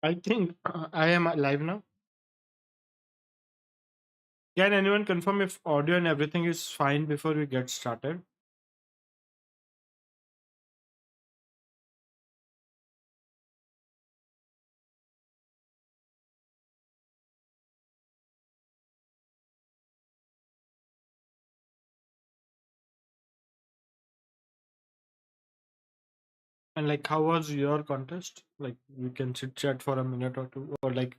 I think I am live now. Can anyone confirm if audio and everything is fine before we get started? And like, how was your contest? Like, we can chit chat for a minute or two, or like,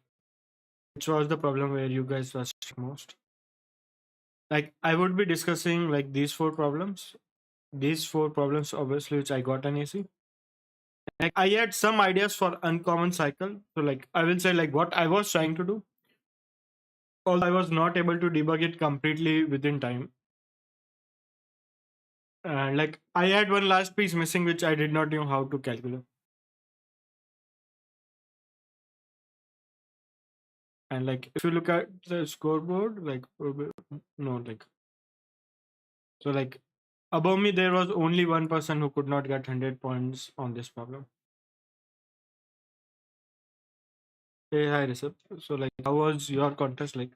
which was the problem where you guys were stuck most? Like, I would be discussing like these four problems. These four problems, obviously, which I got an AC. Like, I had some ideas for uncommon cycle. So, like, I will say like what I was trying to do. Although I was not able to debug it completely within time. Like I had one last piece missing which I did not know how to calculate. And like if you look at the scoreboard, like no, like so like above me there was only one person who could not get 100 points on this problem. Hey, hi Rishabh. So like how was your contest like?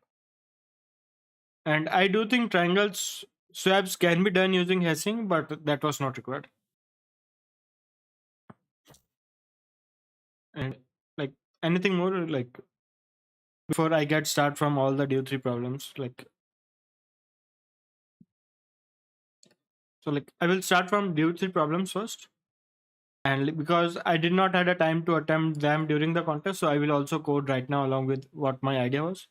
And I do think triangles swaps can be done using hashing, but that was not required. And like anything more like before I get start from all the DO3 problems, like so like I will start from DO3 problems first. And because I did not had a time to attempt them during the contest, so I will also code right now along with what my idea was.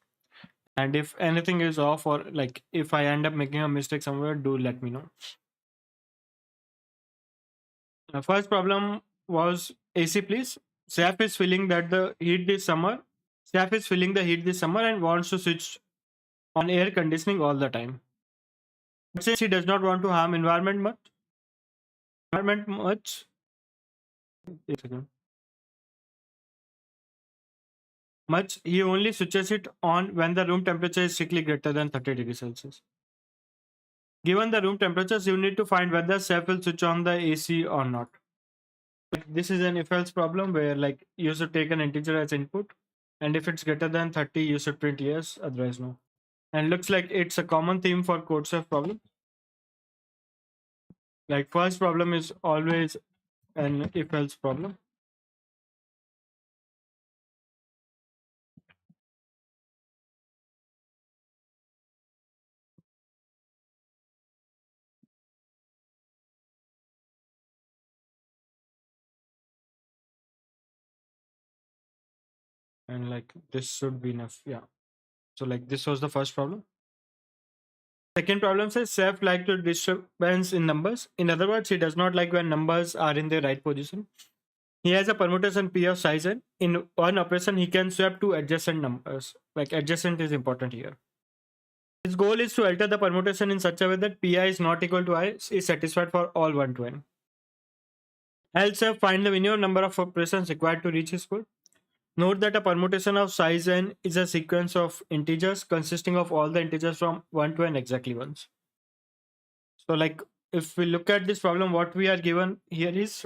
And if anything is off or like if I end up making a mistake somewhere, do let me know. The first problem was AC please. SAF is feeling that the heat this summer. SAF is feeling the heat this summer and wants to switch on air conditioning all the time. But since he does not want to harm environment much. A second. Much, he only switches it on when the room temperature is strictly greater than 30 degrees Celsius. Given the room temperatures, you need to find whether SAF will switch on the AC or not. This is an if-else problem where like you should take an integer as input, and if it's greater than 30, you should print yes, otherwise no. And looks like it's a common theme for CodeChef problem. Like first problem is always an if-else problem. And like this should be enough. Yeah. So like this was the first problem. Second problem says Seth like to disturbance in numbers. In other words, he does not like when numbers are in the right position. He has a permutation P of size n. In one operation, he can swap two adjacent numbers. Like adjacent is important here. His goal is to alter the permutation in such a way that Pi is not equal to I is satisfied for all 1 to n. LCF find the minimum number of operations required to reach his goal. Note that a permutation of size n is a sequence of integers consisting of all the integers from 1 to n exactly once. So like if we look at this problem, what we are given here is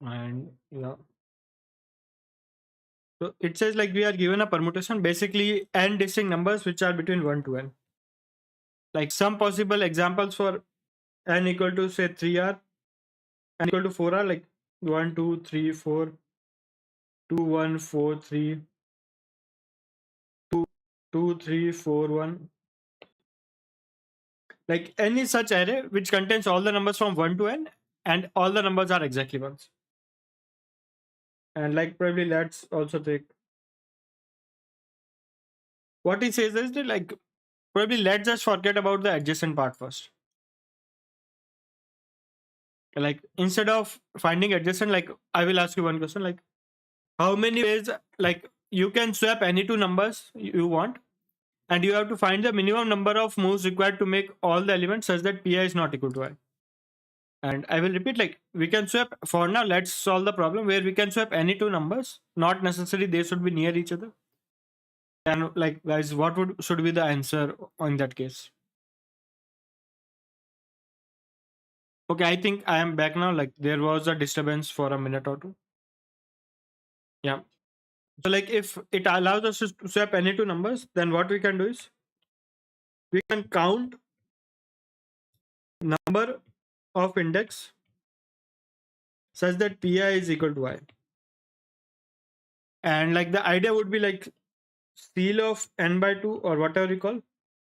and yeah. So it says like we are given a permutation, basically n distinct numbers which are between 1 to n. Like some possible examples for n equal to say 3 are n equal to 4 are like 1, 2, 3, 4, 2, 1, 4, 3, 2, 2, 3, 4, 1. Like any such array which contains all the numbers from 1 to n and all the numbers are exactly ones. And like probably let's also take what he says is that like probably let's just forget about the adjacent part first. Like instead of finding adjacent, like I will ask you one question, like how many ways like you can swap any two numbers you want, and you have to find the minimum number of moves required to make all the elements such that Pi is not equal to I. And I will repeat, like we can swap for now. Let's solve the problem where we can swap any two numbers. Not necessarily they should be near each other. And like guys, what would should be the answer in that case? Okay, I think I am back now. Like there was a disturbance for a minute or two. Yeah. So like if it allows us to swap any two numbers, then what we can do is we can count number of index such that pi is equal to I. And like the idea would be like steal of n by 2 or whatever you call.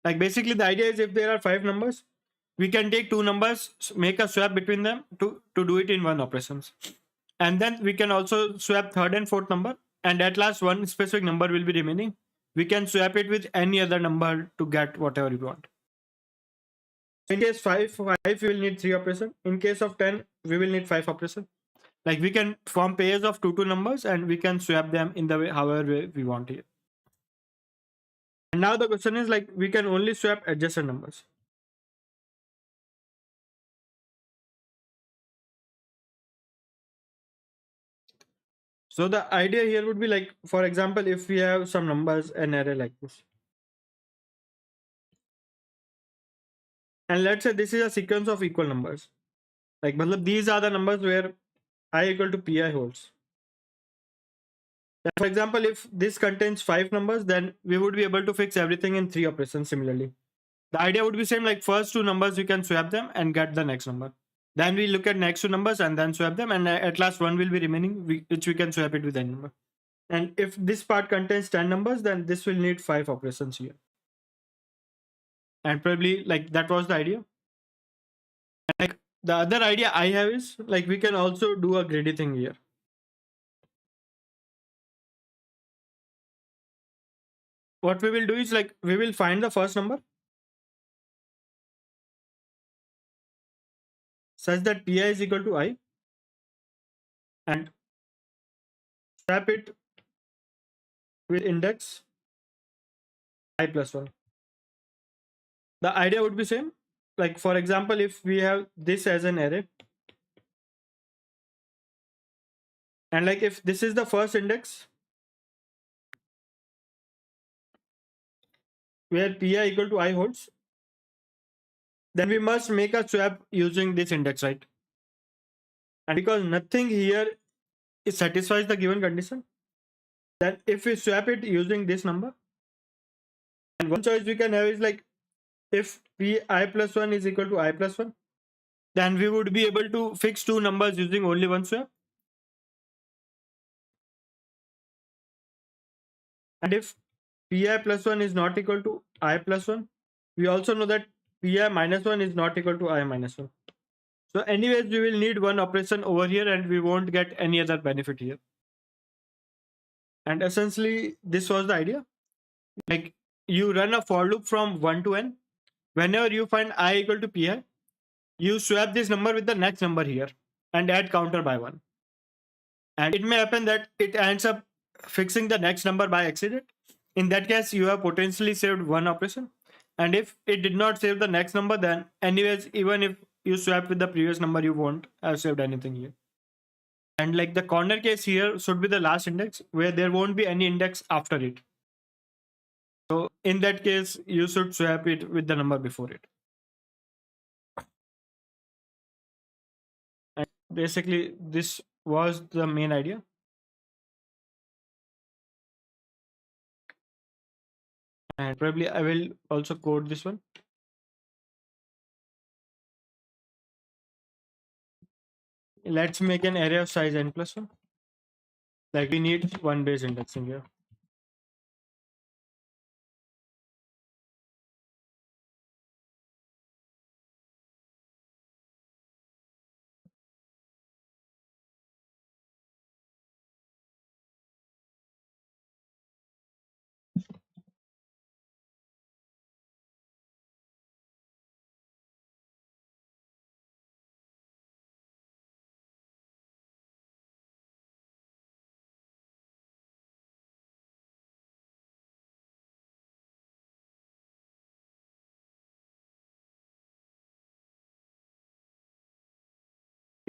Like basically the idea is if there are 5 numbers, we can take two numbers, make a swap between them to do it in one operations. And then we can also swap third and fourth number, and at last one specific number will be remaining. We can swap it with any other number to get whatever we want. In case 5, we will need 3 operation. In case of 10, we will need 5 operation. Like we can form pairs of two numbers and we can swap them in the way however way we want it. And now the question is like we can only swap adjacent numbers. So the idea here would be like, for example, if we have some numbers, an array like this. And let's say this is a sequence of equal numbers. Like these are the numbers where I equal to pi holds. For example, if this contains 5 numbers, then we would be able to fix everything in 3 operations similarly. The idea would be same, like first two numbers you can swap them and get the next number. Then we look at next two numbers and then swap them, and at last one will be remaining, which we can swap it with any number. And if this part contains 10 numbers, then this will need 5 operations here. And probably like that was the idea. And like the other idea I have is like we can also do a greedy thing here. What we will do is like we will find the first number such that pi is equal to I and swap it with index I plus 1. The idea would be same. Like for example, if we have this as an array, and like if this is the first index where pi equal to I holds, then we must make a swap using this index, right? And because nothing here satisfies the given condition, then if we swap it using this number, and one choice we can have is like if pi plus 1 is equal to I plus 1, then we would be able to fix two numbers using only one swap. And if pi plus 1 is not equal to I plus 1, we also know that pi minus 1 is not equal to I minus 1. So anyways, we will need one operation over here and we won't get any other benefit here. And essentially, this was the idea. Like you run a for loop from 1 to n. Whenever you find I equal to pi, you swap this number with the next number here and add counter by 1. And it may happen that it ends up fixing the next number by accident. In that case, you have potentially saved one operation. And if it did not save the next number, then anyways, even if you swap with the previous number, you won't have saved anything here. And like the corner case here should be the last index where there won't be any index after it. So in that case, you should swap it with the number before it. And basically, this was the main idea. And probably I will also code this one. Let's make an array of size n plus 1. Like we need one base indexing here.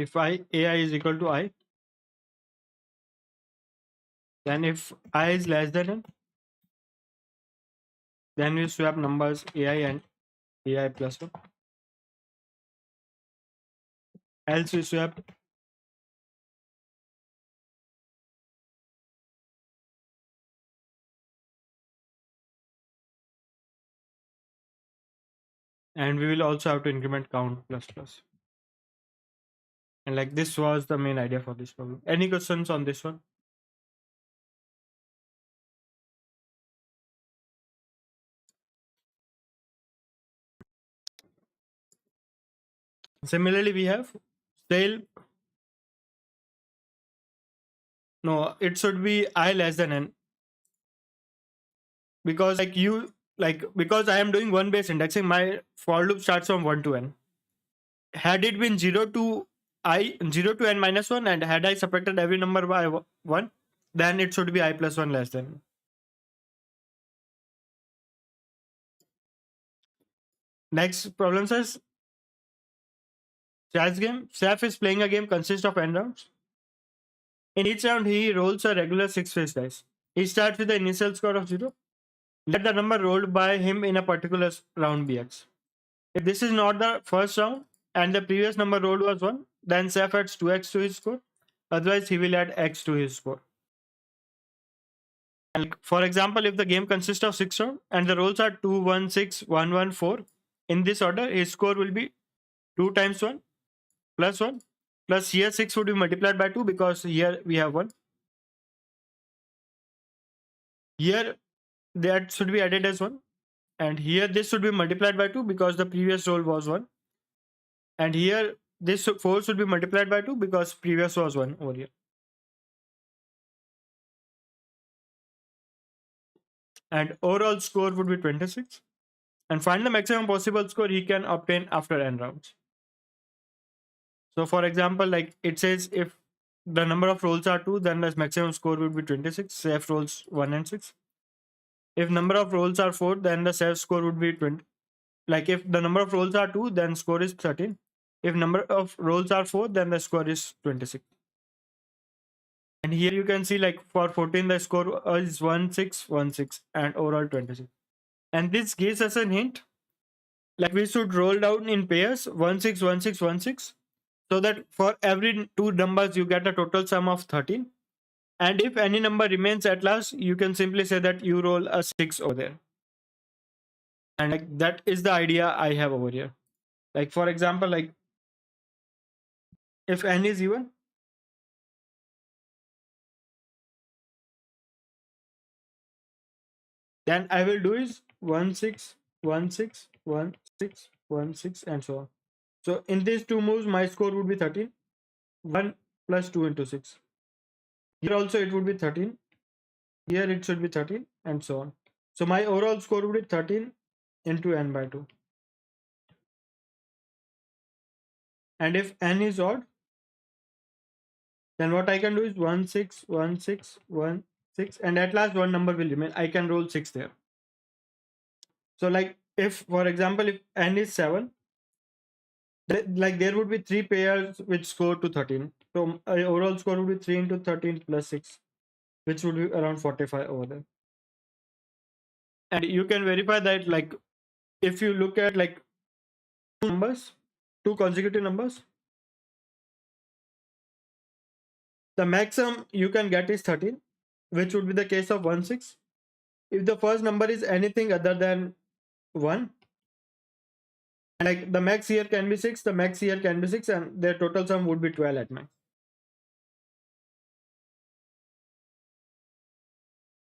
If ai is equal to I, then if I is less than n, Then we swap numbers AI and AI plus 1. Else we swap and we will also have to increment count plus plus. And like this was the main idea for this problem. Any questions on this one? Similarly, we have sale. No, it should be I less than n, because because I am doing one base indexing, my for loop starts from 1 to n. Had it been 0 to n minus 1, and had I subtracted every number by 1, then it should be I plus 1 less than. Next problem says chess game. Chef is playing a game consists of n rounds. In each round, he rolls a regular 6-face dice. He starts with the initial score of 0. Let the number rolled by him in a particular round be x. If this is not the first round and the previous number rolled was 1, then Seth adds 2x to his score. Otherwise, he will add x to his score. And for example, if the game consists of 6 rounds and the rolls are 2, 1, 6, 1, 1, 4, in this order, his score will be 2 times 1 plus 1 plus here 6 would be multiplied by 2 because here we have 1. Here that should be added as 1. And here this should be multiplied by 2 because the previous roll was 1. And here this 4 should be multiplied by 2 because previous was 1 over here. And overall score would be 26. And find the maximum possible score he can obtain after n rounds. So for example, like it says if the number of rolls are 2, then the maximum score would be 26. Say F rolls 1 and 6. If number of rolls are 4, then the self score would be 20. Like if the number of rolls are 2, then score is 13. If number of rolls are 4, then the score is 26. And here you can see like for 14 the score is 1616 and overall 26. And this gives us a hint like we should roll down in pairs 161616, so that for every two numbers you get a total sum of 13. And if any number remains at last, you can simply say that you roll a 6 over there. And like that is the idea I have over here. Like for example, like if n is even, then I will do is 16161616 and so on. So in these two moves, my score would be 13. 1 plus 2 into 6. Here also it would be 13. Here it should be 13 and so on. So my overall score would be 13 into n by 2. And if n is odd, then what I can do is 161616, and at last one number will remain. I can roll 6 there. So like if for example if n is 7, like there would be 3 pairs which score to 13. So overall score would be 3 into 13 plus 6, which would be around 45 over there. And you can verify that like if you look at like two consecutive numbers, the maximum you can get is 13, which would be the case of 1 6. If the first number is anything other than 1, like the max here can be 6, the max here can be 6, and their total sum would be 12 at max.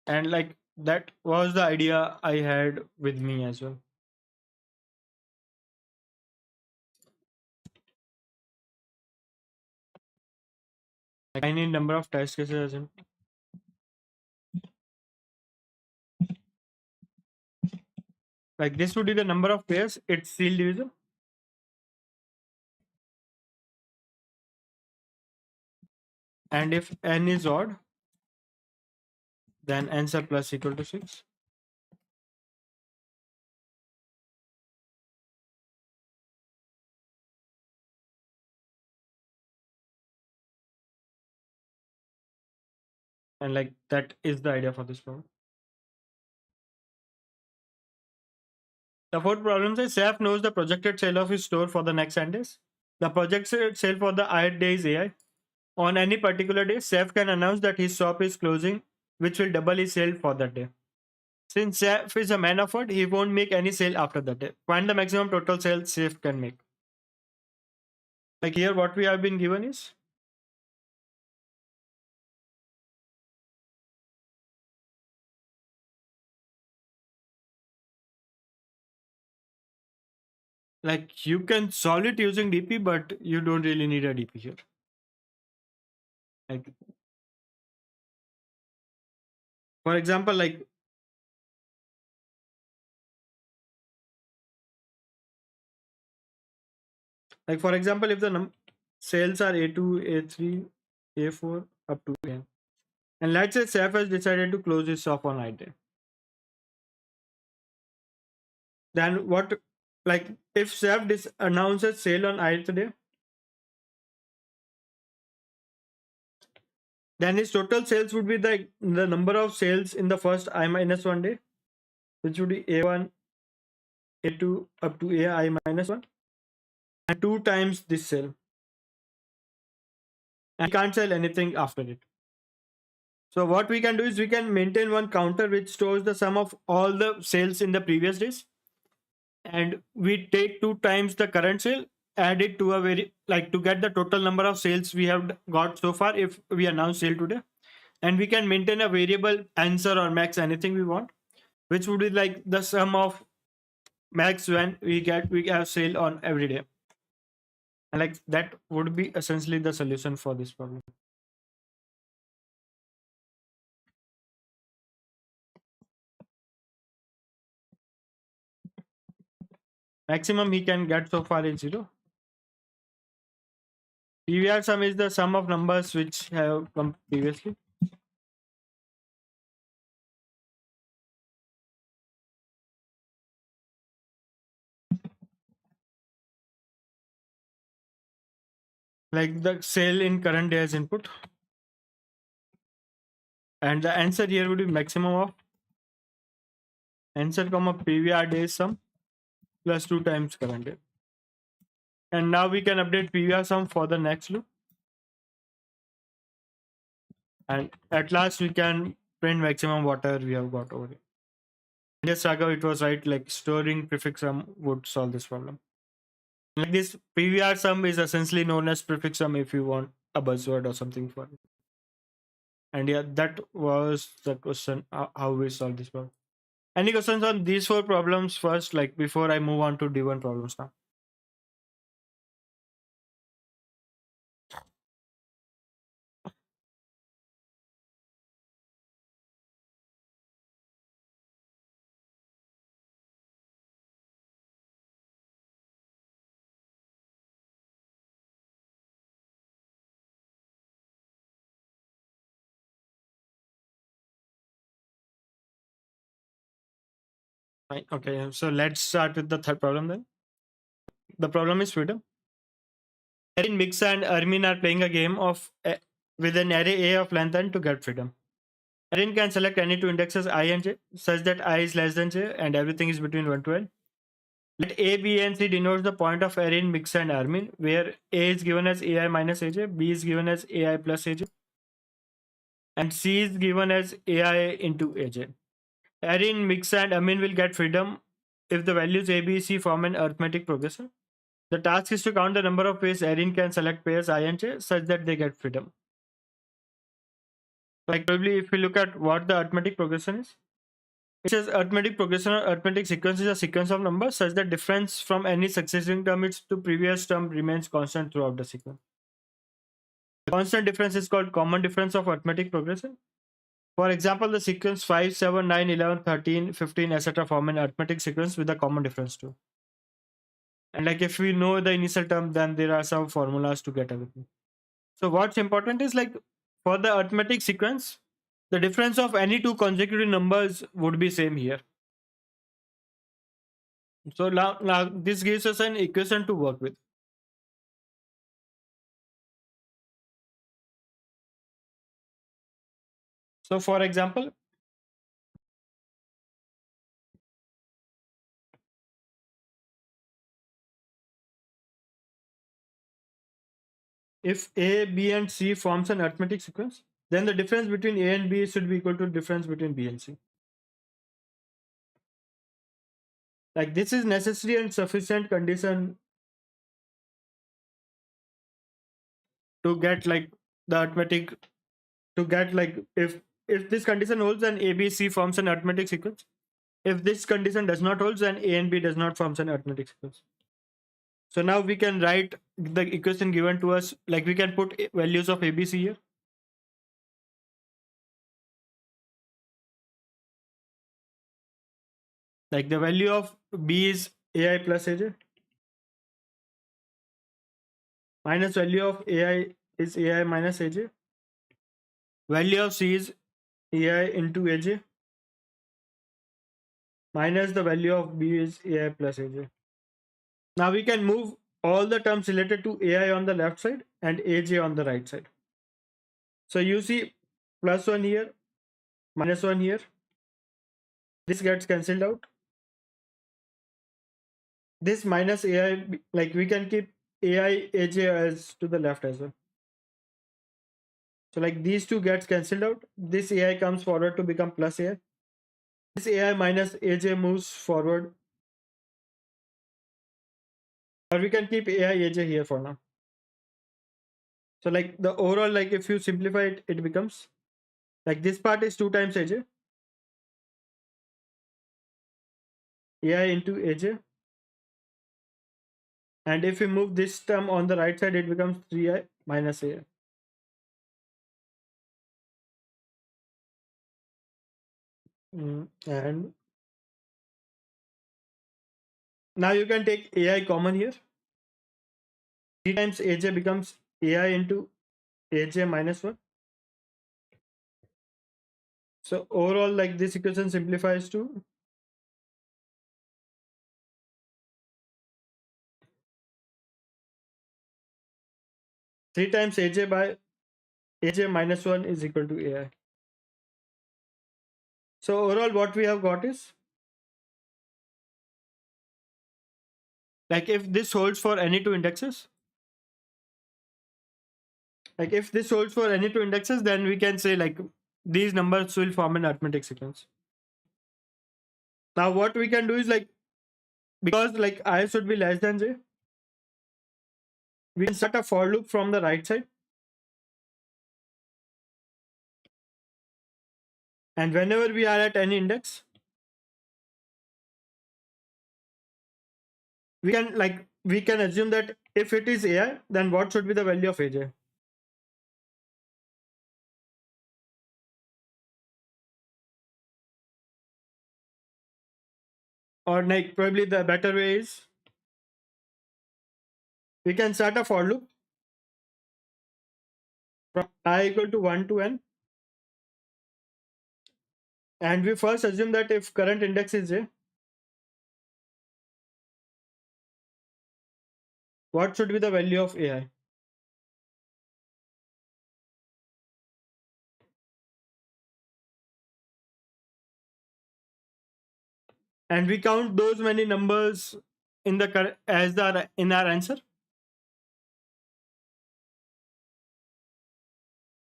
And like that was the idea I had with me as well. Like I need number of test cases as in. Like this would be the number of pairs, it's seal division. And if n is odd, then n sub plus equal to 6. And like that is the idea for this problem. The fourth problem says SAF knows the projected sale of his store for the next 10 days. The projected sale for the ith day is AI. On any particular day, SAF can announce that his shop is closing, which will double his sale for that day. Since SAF is a man of word, he won't make any sale after that day. Find the maximum total sales SAF can make. Like here, what we have been given is like you can solve it using DP, but you don't really need a DP here. Like for example, like for example, if the sales are A2, A3, A4 up to N, and let's say SAF has decided to close his shop on ID, then what? Like if SAF announces sale on ith day, then his total sales would be the number of sales in the first I minus 1 day, which would be A1, A2 up to AI minus 1, and 2 times this sale. And you can't sell anything after it. So what we can do is we can maintain one counter which stores the sum of all the sales in the previous days, and we take 2 times the current sale, add it to a very like to get the total number of sales we have got so far if we announce sale today, and we can maintain a variable answer or max anything we want, which would be like the sum of max when we have sale on every day, and like that would be essentially the solution for this problem. Maximum he can get so far is 0. PVR sum is the sum of numbers which have come previously. Like the sale in current day as input. And the answer here would be maximum of answer comma PVR days sum plus 2 times current day. And now we can update PVR sum for the next loop. And at last we can print maximum whatever we have got over here. Yes, Raghav, it was right. Like storing prefix sum would solve this problem. Like this PVR sum is essentially known as prefix sum if you want a buzzword or something for it. And yeah, that was the question how we solve this problem. Any questions on these 4 problems first, like before I move on to D1 problems now? Right. Okay, so let's start with the third problem then. The problem is freedom. Erin, Mix, and Armin are playing a game of with an array A of length n to get freedom. Erin can select any two indexes I and j such that I is less than j and everything is between 1 to n. Let A, B, and C denotes the point of Erin, Mix, and Armin, where A is given as AI minus AJ, B is given as AI plus AJ, and C is given as AI into AJ. Erin, Mix, and Armin will get freedom if the values A, B, C form an arithmetic progression. The task is to count the number of ways Erin can select pairs I and J such that they get freedom. Like probably if we look at what the arithmetic progression is, it says arithmetic progression or arithmetic sequence is a sequence of numbers such that difference from any succeeding term to previous term remains constant throughout the sequence. The constant difference is called common difference of arithmetic progression. For example, the sequence 5, 7, 9, 11, 13, 15, etc. form an arithmetic sequence with a common difference too. And like if we know the initial term, then there are some formulas to get everything. So what's important is like for the arithmetic sequence, the difference of any two consecutive numbers would be same here. So now this gives us an equation to work with. So for example, if A, B, and C forms an arithmetic sequence, then the difference between A and B should be equal to difference between B and C. Like this is necessary and sufficient condition to get like the arithmetic, to get like if this condition holds, then A, B, C forms an arithmetic sequence. If this condition does not hold, then A and B does not form an arithmetic sequence. So now we can write the equation given to us, like we can put values of A, B, C here. Like the value of B is AI plus AJ, minus value of AI is AI minus AJ, value of C is AI into AJ, minus the value of B is AI plus AJ. Now we can move all the terms related to AI on the left side and AJ on the right side. So you see plus 1 here, minus 1 here. This gets cancelled out. This minus AI, like we can keep AI AJ as to the left as well. So like these two gets cancelled out. This AI comes forward to become plus AI. This AI minus AJ moves forward. Or we can keep AI AJ here for now. So like the overall, like if you simplify it, it becomes like this part is 2 times AJ. AI into AJ. And if we move this term on the right side, it becomes 3I minus AI. And now you can take AI common here. 3 times AJ becomes AI into AJ minus 1. So overall, like this equation simplifies to three times AJ by AJ minus 1 is equal to AI. So overall, what we have got is like if this holds for any two indexes, like if this holds for any two indexes, then we can say like these numbers will form an arithmetic sequence. Now what we can do is like, because like I should be less than j, we can start a for loop from the right side. And whenever we are at any index, we can assume that if it is AI, then what should be the value of AJ? Or like probably the better way is we can start a for loop from I equal to 1 to n. And we first assume that if current index is j, what should be the value of AI? And we count those many numbers in the as the in our answer.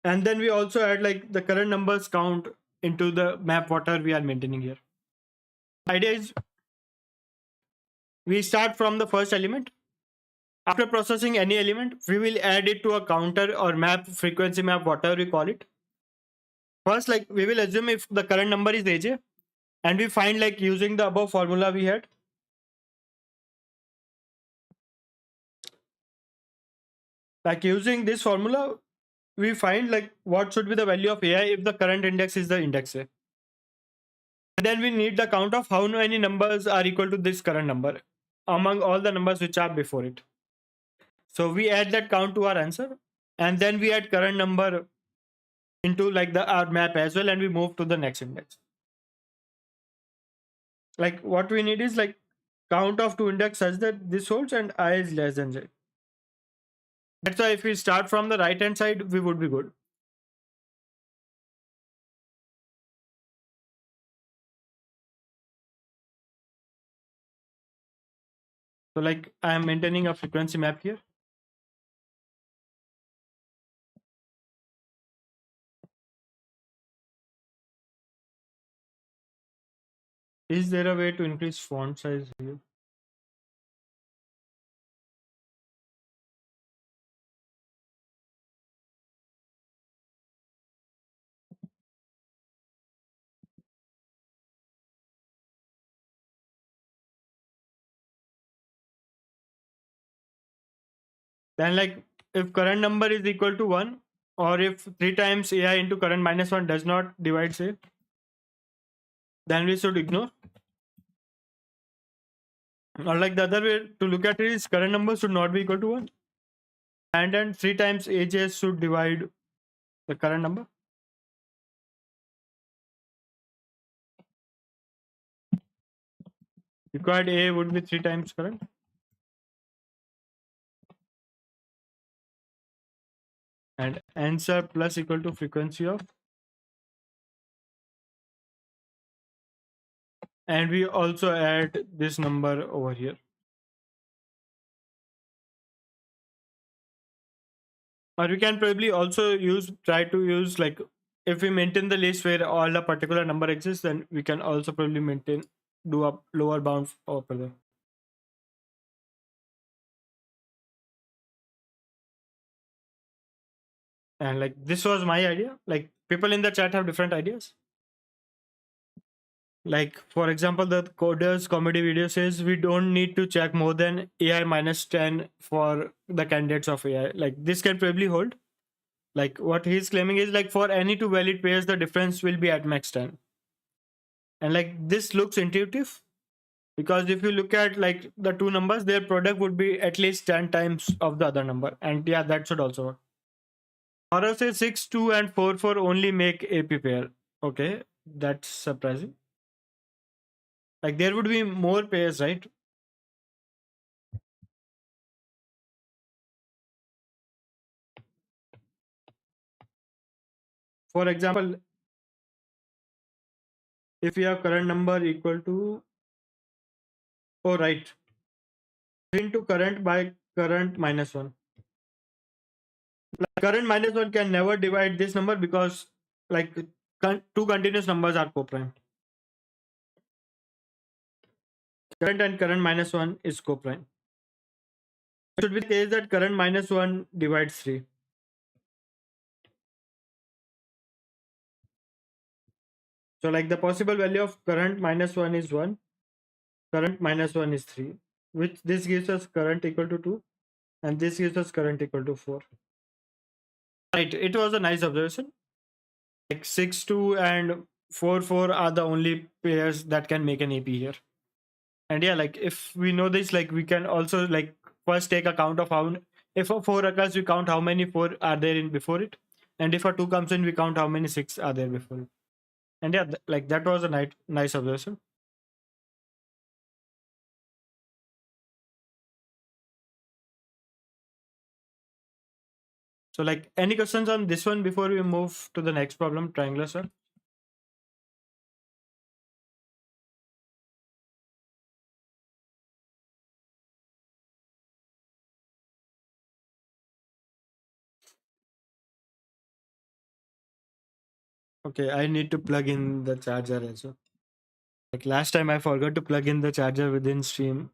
And then we also add like the current numbers count into the map whatever we are maintaining here. The idea is we start from the first element. After processing any element, we will add it to a counter or map, frequency map, whatever we call it. First, like we will assume if the current number is AJ, and we find like using the above formula we had. Like using this formula, we find like what should be the value of AI if the current index is the index A. And then we need the count of how many numbers are equal to this current number among all the numbers which are before it. So we add that count to our answer, and then we add current number into like the our map as well, and we move to the next index. Like what we need is like count of two index such that this holds and I is less than j. That's why if we start from the right hand side, we would be good. So like I am maintaining a frequency map here. Is there a way to increase font size here? Then like if current number is equal to 1, or if 3 times AI into current minus 1 does not divide, say, then we should ignore. Or like the other way to look at it is current number should not be equal to 1. And then 3 times AJ should divide the current number. Required A would be 3 times current. And answer plus equal to frequency of. And we also add this number over here. Or we can probably also try to use like, if we maintain the list where all a particular number exists, then we can also probably do a lower bound over there. And like this was my idea. Like people in the chat have different ideas. Like for example, the coders comedy video says we don't need to check more than AI minus 10 for the candidates of AI. Like this can probably hold. Like what he's claiming is like for any two valid pairs, the difference will be at max 10. And like this looks intuitive, because if you look at like the two numbers, their product would be at least 10 times of the other number. And yeah, that should also work. Or say 6, 2 and 4, 4 only make AP pair. Okay, that's surprising. Like there would be more pairs, right? For example, if you have current number equal to, oh right, into current by current minus 1. Like current minus 1 can never divide this number because like two continuous numbers are coprime. Current and current minus 1 is coprime. It should be the case that current minus 1 divides 3. So like the possible value of current minus 1 is 1, current minus 1 is 3, which this gives us current equal to 2, and this gives us current equal to 4. Right, it was a nice observation. Like 6, 2 and 4, 4 are the only pairs that can make an AP here. And yeah, like if we know this, like we can also like first take account of how, if a 4 occurs, we count how many 4 are there in before it. And if a 2 comes in, we count how many 6 are there before it. And yeah, like that was a nice observation. So like any questions on this one before we move to the next problem, triangular sir? Okay, I need to plug in the charger as well. Like last time I forgot to plug in the charger within stream.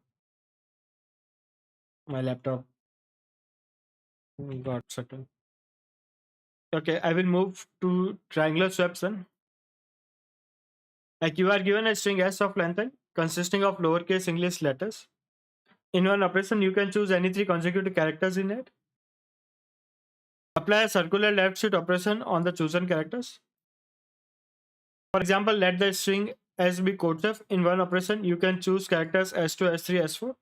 My laptop got certain. Okay, I will move to triangular swaps then. Like you are given a string S of length n consisting of lowercase English letters. In one operation, you can choose any 3 consecutive characters in it. Apply a circular left shift operation on the chosen characters. For example, let the string S be CodeChef. In one operation, you can choose characters S2, S3, S4.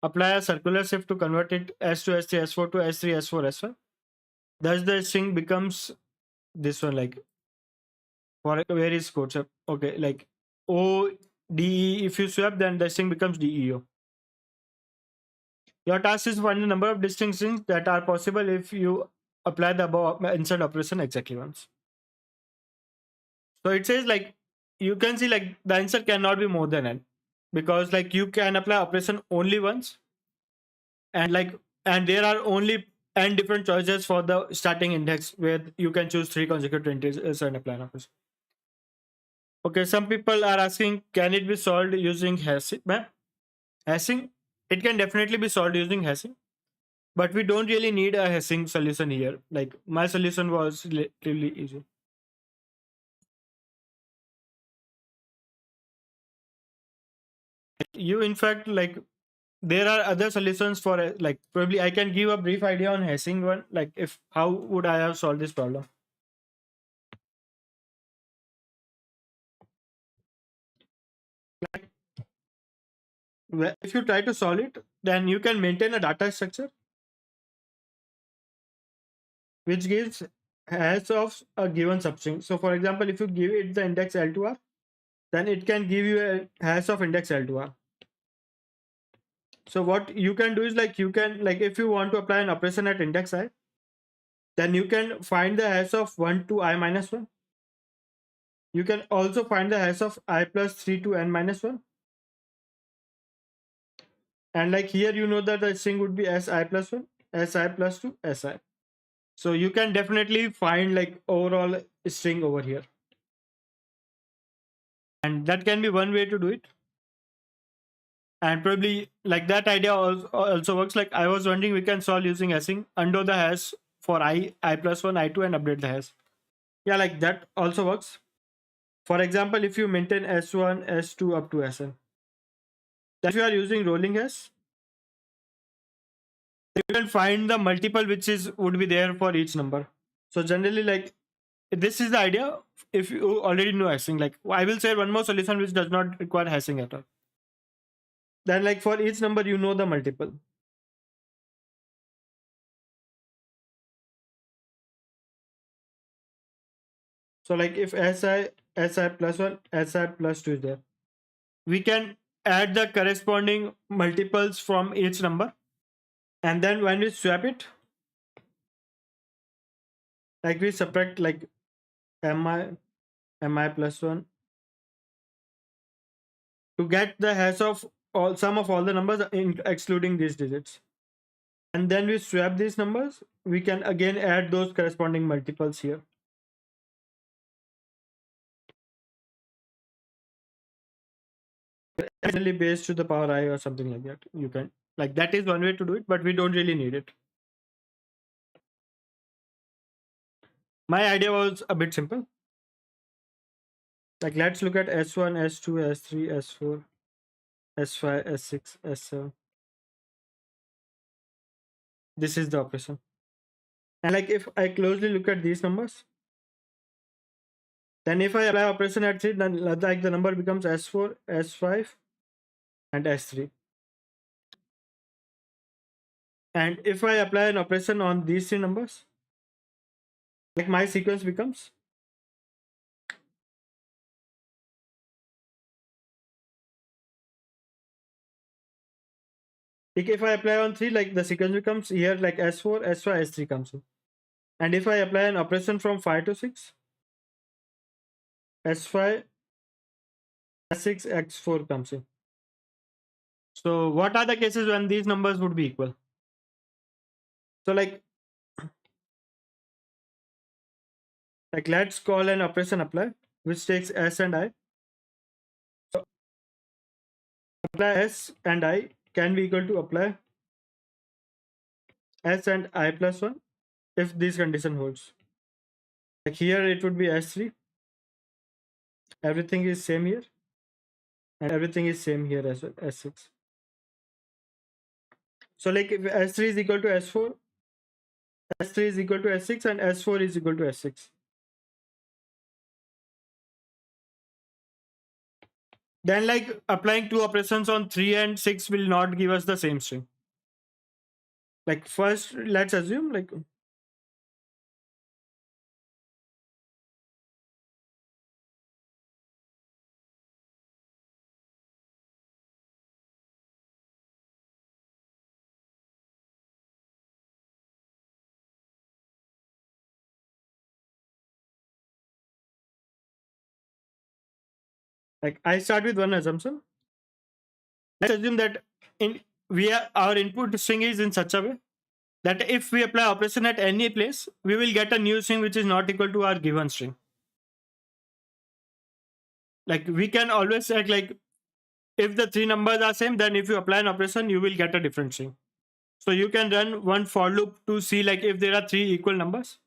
Apply a circular shift to convert it S2, S3, S4 to S3, S4, S1. Thus, the string becomes this one, like, for where is CodeChef? Okay, like O, D, E. If you swap, then the string becomes DEO. Your task is to find the number of distinct strings that are possible if you apply the above insert operation exactly once. So it says like you can see like the answer cannot be more than n, because like you can apply operation only once, and there are only n different choices for the starting index where you can choose 3 consecutive integers and apply an operation. Okay, some people are asking, can it be solved using hashing? Hashing, it can definitely be solved using hashing, but we don't really need a hashing solution here. Like my solution was relatively easy. You, in fact, like there are other solutions for like probably I can give a brief idea on hashing one. Like if how would I have solved this problem? Like, if you try to solve it, then you can maintain a data structure which gives hash of a given substring. So for example, if you give it the index L2R, then it can give you a hash of index L2R. So what you can do is like you can like if you want to apply an operation at index I, then you can find the hash of 1 to I minus 1. You can also find the hash of I plus 3 to n minus 1. And like here, you know that the string would be Si plus 1, Si plus 2, Si. So you can definitely find like overall string over here. And that can be one way to do it. And probably like that idea also works. Like I was wondering, we can solve using hashing, undo the hash for I plus 1, I2 and update the hash. Yeah, like that also works. For example, if you maintain S1, S2 up to Sn, then if you are using rolling hash, you can find the multiple which is would be there for each number. So generally, like this is the idea. If you already know hashing, like I will say one more solution which does not require hashing at all. Then like for each number, you know the multiple. So like if Si plus 1, Si plus 2 is there, we can add the corresponding multiples from each number. And then when we swap it, like we subtract like mi plus 1 to get the hash of all sum of all the numbers excluding these digits. And then we swap these numbers, we can again add those corresponding multiples here. Generally base to the power I or something like that. You can like that is one way to do it, but we don't really need it. My idea was a bit simple. Like let's look at S1, S2, S3, S4, S5, S6, S7. This is the operation. And like if I closely look at these numbers, then if I apply operation at 3, then like the number becomes S4, S5, and S3. And if I apply an operation on these three numbers, like my sequence becomes like if I apply on 3, like the sequence becomes here like S4, S5, S3 comes in. And if I apply an operation from 5 to 6, S5, S6, X4 comes in. So what are the cases when these numbers would be equal? So like let's call an operation apply, which takes S and I. So apply S and I can be equal to apply S and I plus 1 if this condition holds. Like here it would be S3. Everything is same here. And everything is same here as well, S6. So like if S3 is equal to S4, S3 is equal to S6 and S4 is equal to S6. Then like applying two operations on 3 and 6 will not give us the same string. Like first, let's assume like I start with one assumption. Let's assume that in our input string is in such a way that if we apply operation at any place, we will get a new string which is not equal to our given string. like we can always check, like if the three numbers are same, then if you apply an operation, you will get a different string. So you can run one for loop to see like if there are three equal numbers.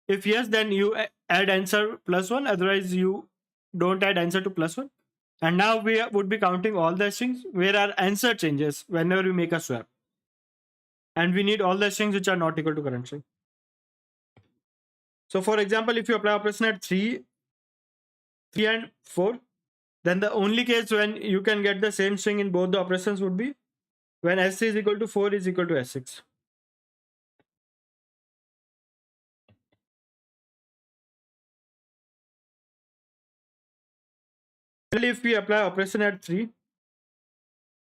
If yes, then you add answer plus one. Otherwise, you don't add answer to plus one. And now we would be counting all the strings where our answer changes whenever we make a swap. And we need all the strings which are not equal to current string. So for example, if you apply operation at 3 and 4, then the only case when you can get the same string in both the operations would be when S3 is equal to 4 is equal to S6. If we apply operation at 3,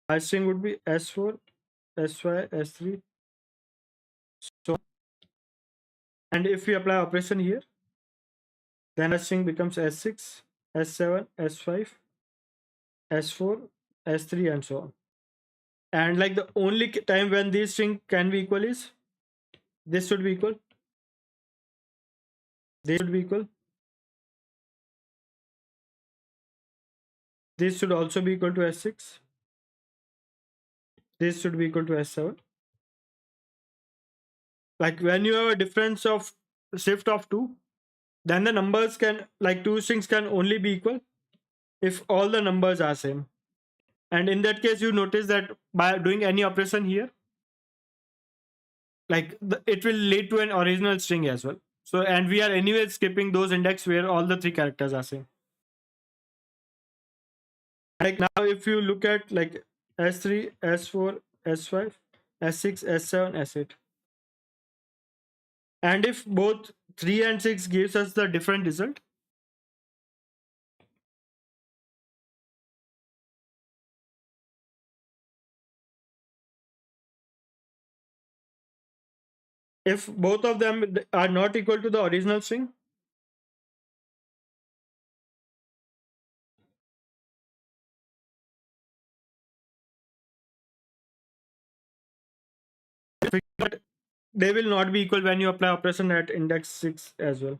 our string would be S4, SY, S3. So, and if we apply operation here, then our string becomes S6, S7, S5, S4, S3, and so on. And like the only time when these string can be equal is this should be equal, this should be equal, this should also be equal to S6, this should be equal to S7. Like when you have a difference of shift of 2, then the numbers can, like two strings can only be equal if all the numbers are same. And in that case, you notice that by doing any operation here, like it will lead to an original string as well. So, and we are anyway skipping those index where all the three characters are same. Like now, if you look at like S3, S4, S5, S6, S7, S8. And if both 3 and 6 gives us the different result, if both of them are not equal to the original string, they will not be equal when you apply operation at index 6 as well.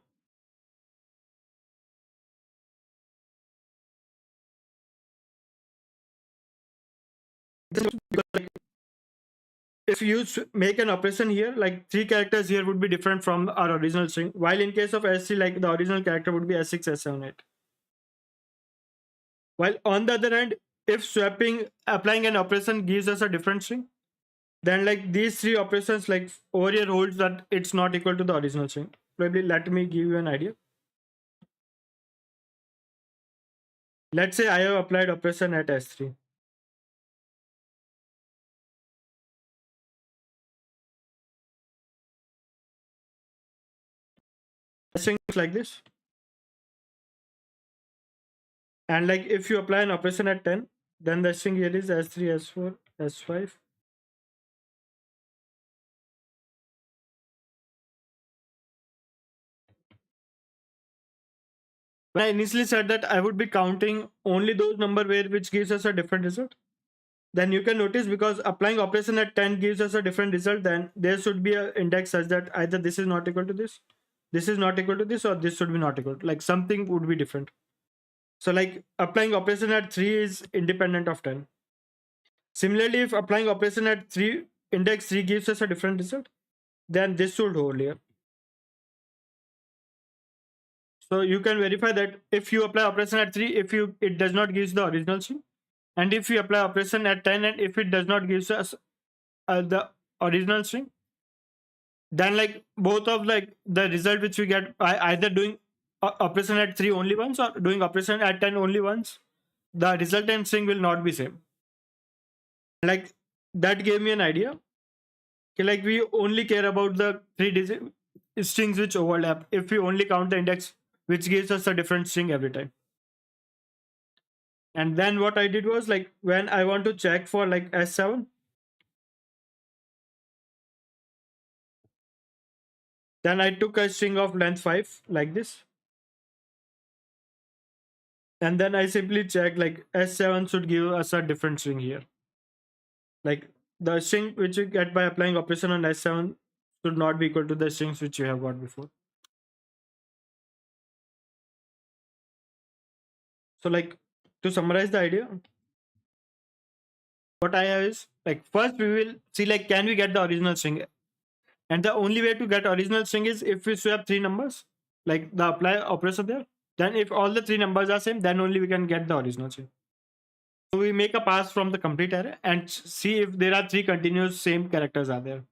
If you make an operation here, like three characters here would be different from our original string, while in case of S3, like the original character would be S6, S7, 8. While on the other hand, if swapping, applying an operation gives us a different string, then like these three operations, like over here holds that it's not equal to the original string. Probably let me give you an idea. Let's say I have applied operation at S3. String is like this. And like if you apply an operation at 10, then the string here is S3, S4, S5. When I initially said that I would be counting only those number where which gives us a different result, then you can notice because applying operation at 10 gives us a different result, then there should be an index such that either this is not equal to this is not equal to this, or this should be not equal to, like something would be different. So like applying operation at 3 is independent of 10. Similarly, if applying operation at 3, index 3 gives us a different result, then this should hold here. So you can verify that if you apply operation at 3, if you it does not give the original string, and if you apply operation at 10 and if it does not give us the original string, then like both of like the result which we get by either doing operation at 3 only once or doing operation at 10 only once, the resultant string will not be same. Like that gave me an idea. Okay, like we only care about the strings which overlap if we only count the index which gives us a different string every time. And then what I did was, like when I want to check for like S7, then I took a string of length 5 like this. And then I simply check like S7 should give us a different string here. Like the string which you get by applying operation on S7 should not be equal to the strings which you have got before. So like if you apply operation at 7, then S7 should give us a different string here. Like the string which you get by applying operation on S7 should not be equal to the strings which you have got before. So So like to summarize the idea, what I have is like first we will see like can we get the original string, and the only way to get original string is if we swap three numbers, like the apply operation there. Then if all the three numbers are same, then only we can get the original string. So we make a pass from the complete array and see if there are three continuous same characters are there.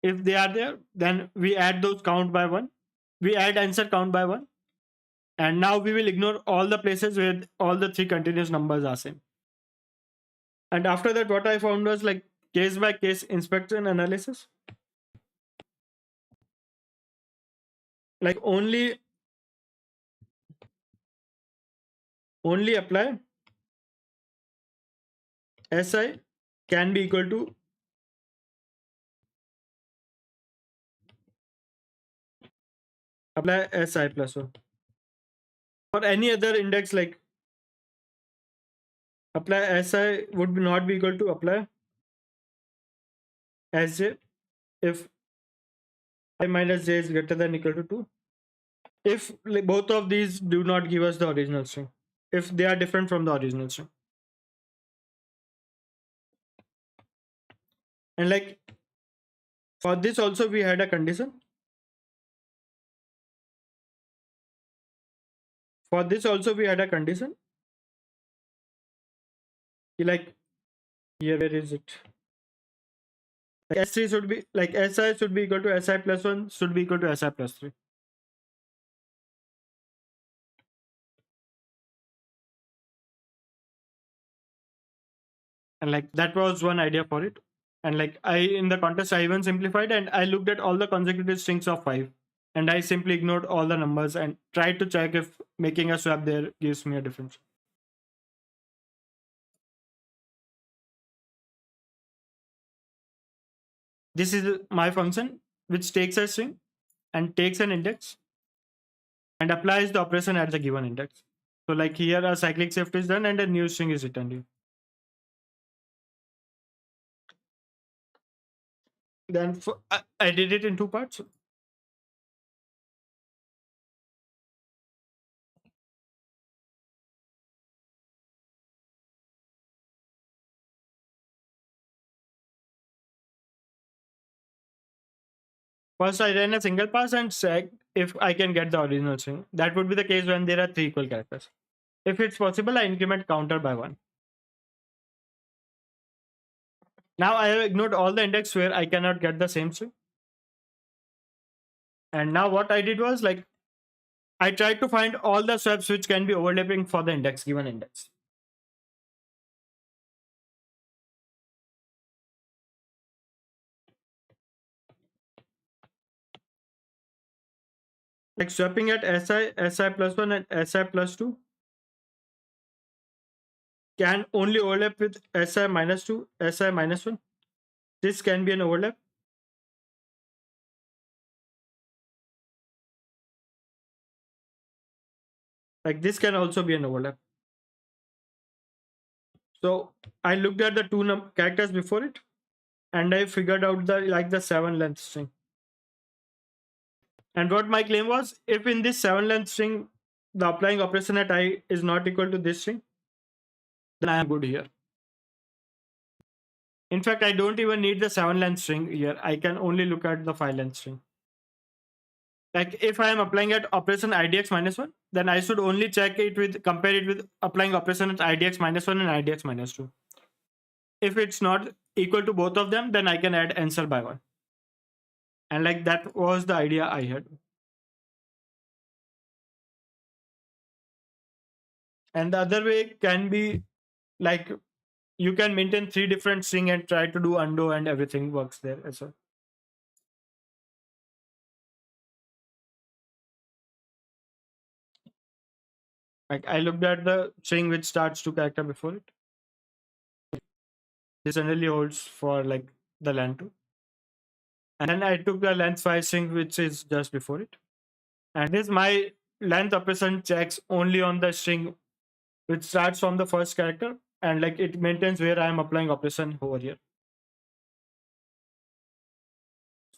If they are there, then we add those count by one. We add answer count by one. And now we will ignore all the places where all the three continuous numbers are same. And after that, what I found was like case by case inspection analysis. Like only apply si can be equal to apply si plus 1. For any other index like apply si would not be equal to apply sj if I minus j is greater than equal to 2. If like, both of these do not give us the original string, if they are different from the original string. And like for this also we had a condition. For this also we had a condition. Like here, where is it? Like S3 should be like SI should be equal to SI plus 1 should be equal to SI plus 3. And like that was one idea for it. And like I in the contest I even simplified and I looked at all the consecutive strings of 5 and I simply ignored all the numbers and tried to check if making a swap there gives me a difference. This is my function which takes a string and takes an index and applies the operation at the given index. So like here a cyclic shift is done and a new string is returned here. Then I did it in two parts. First, I ran a single pass and check if I can get the original string. That would be the case when there are three equal characters. If it's possible, I increment counter by 1. Now I have ignored all the index where I cannot get the same string. And now what I did was like, I tried to find all the swaps which can be overlapping for the index, given index. Like swapping at SI plus 1 and SI plus 2 can only overlap with SI minus 2, SI minus 1. This can be an overlap. Like this can also be an overlap. So I looked at the two characters before it and I figured out the 7 length string. And what my claim was, if in this 7 length string, the applying operation at I is not equal to this string, then I am good here. In fact, I don't even need the 7 length string here. I can only look at the 5 length string. Like if I am applying at operation IDX minus 1, then I should only compare it with applying operation at IDX minus 1 and IDX minus 2. If it's not equal to both of them, then I can add answer by 1. And like that was the idea I had. And the other way can be like you can maintain 3 different string and try to do undo and everything works there as well. Like I looked at the string which starts to character before it. This generally holds for like the length 2. And then I took the length 5 string which is just before it. And this my length operation checks only on the string which starts from the first character and like it maintains where I am applying operation over here.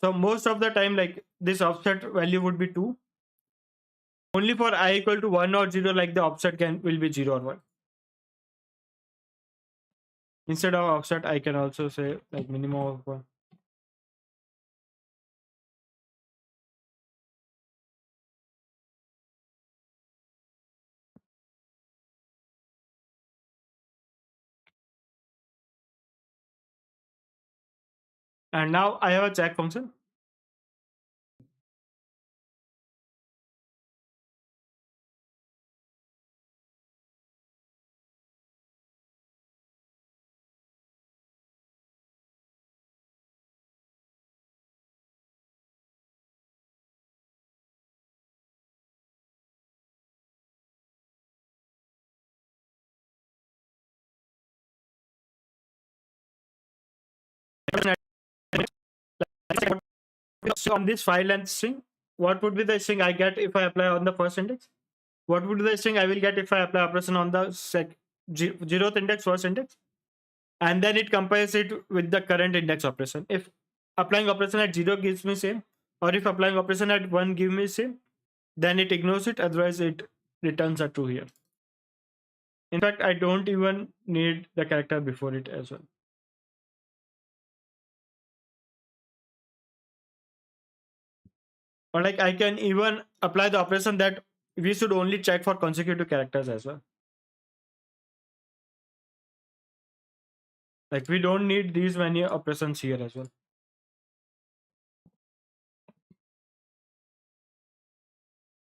So most of the time like this offset value would be 2. only for I equal to 1 or 0, like the offset will be 0 or 1. Instead of offset, I can also say like minimum of 1. And now I have a check function. So on this file length string, what would be the string I get if I apply on the first index? What would be the string I will get if I apply operation on the 0th index, first index? And then it compares it with the current index operation. If applying operation at 0 gives me same, or if applying operation at 1 gives me same, then it ignores it, otherwise it returns a true here. In fact, I don't even need the character before it as well. Or like I can even apply the operation that we should only check for consecutive characters as well. Like we don't need these many operations here as well.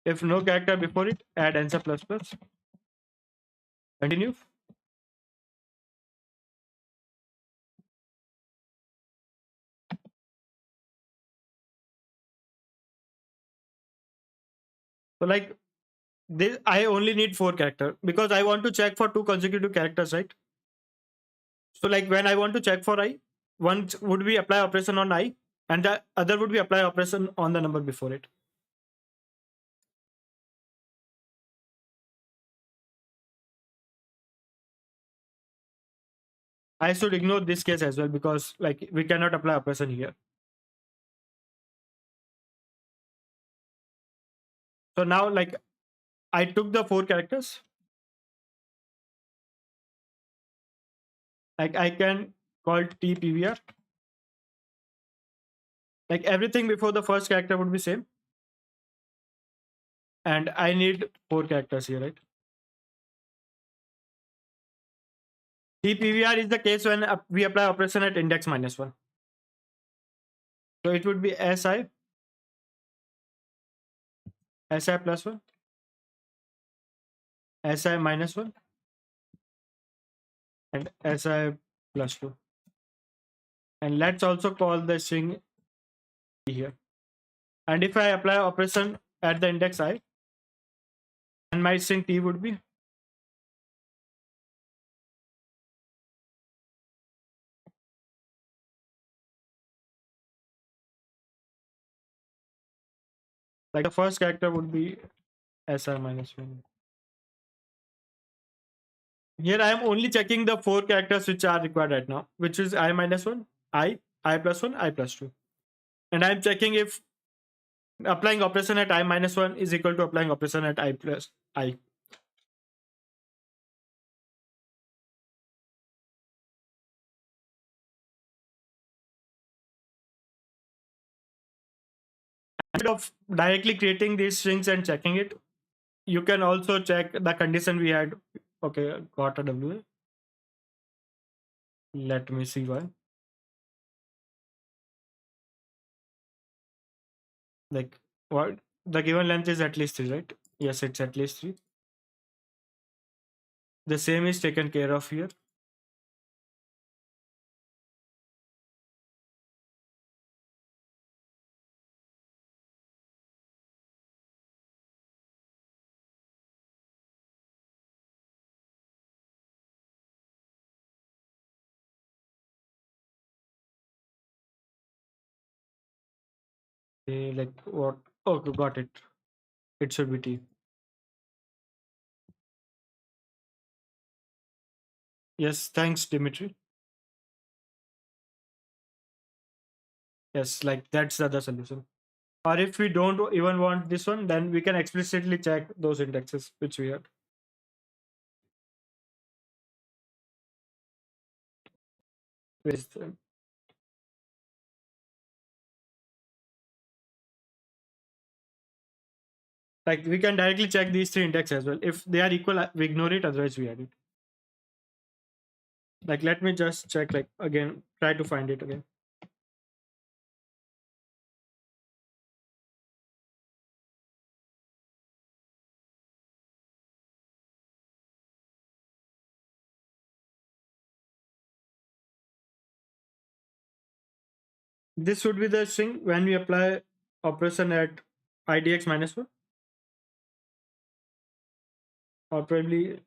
If no character before it, add answer plus plus. Continue. So like this, I only need 4 characters because I want to check for 2 consecutive characters, right? So like when I want to check for I, one would be apply operation on I, and the other would be apply operation on the number before it. I should ignore this case as well because like we cannot apply operation here. So now like I took the 4 characters. Like I can call TPVR. Like everything before the first character would be same. And I need 4 characters here, right? TPVR is the case when we apply operation at index -1. So it would be SI plus 1, SI -1, and SI plus 2. And let's also call the string here. And if I apply operation at the index I, and my string T would be like the first character would be SI -1. Here I am only checking the 4 characters which are required right now, which is I -1, I plus 1, I plus 2. And I'm checking if applying operation at I -1 is equal to applying operation at I plus I. Instead of directly creating these strings and checking it, you can also check the condition we had. Okay, got a WA. Let me see why. Like what the given length is at least 3, right? Yes, it's at least 3. The same is taken care of here. Like what? Okay, got it. It should be T. Yes, thanks, Dimitri. Yes, like that's the other solution. Or if we don't even want this one, then we can explicitly check those indexes which we had. With, like we can directly check these three indexes as well. If they are equal, we ignore it, otherwise we add it. Like let me just check, like again, try to find it again. This would be the string when we apply operation at idx minus 1, or probably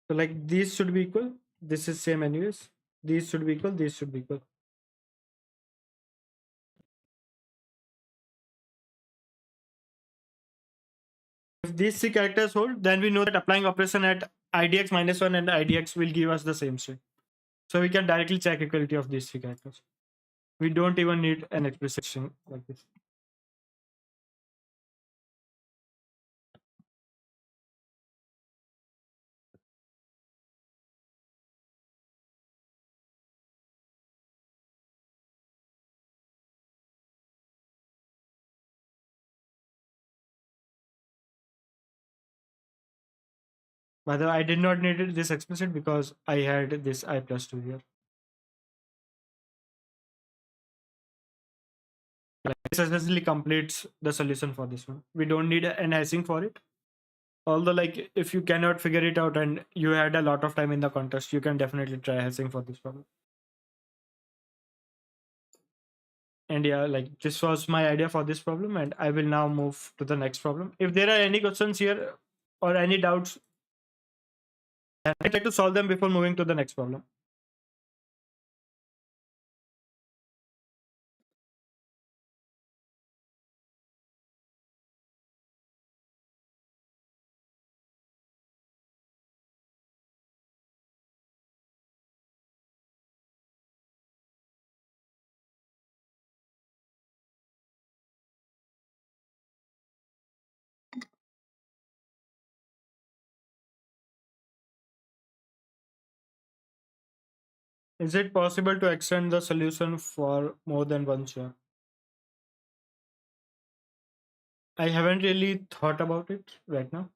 so like these should be equal. This is same anyways. These should be equal. These should be equal. If these three characters hold, then we know that applying operation at idx minus 1 and idx will give us the same string. So we can directly check equality of these three characters. We don't even need an explicit string like this. By the way, I did not need it this explicit because I had this I plus 2 here. Like, this essentially completes the solution for this one. We don't need an hashing for it. Although, like, if you cannot figure it out and you had a lot of time in the contest, you can definitely try hashing for this problem. And yeah, like this was my idea for this problem, and I will now move to the next problem. If there are any questions here or any doubts, I try to solve them before moving to the next problem. Is it possible to extend the solution for more than one swap? I haven't really thought about it right now.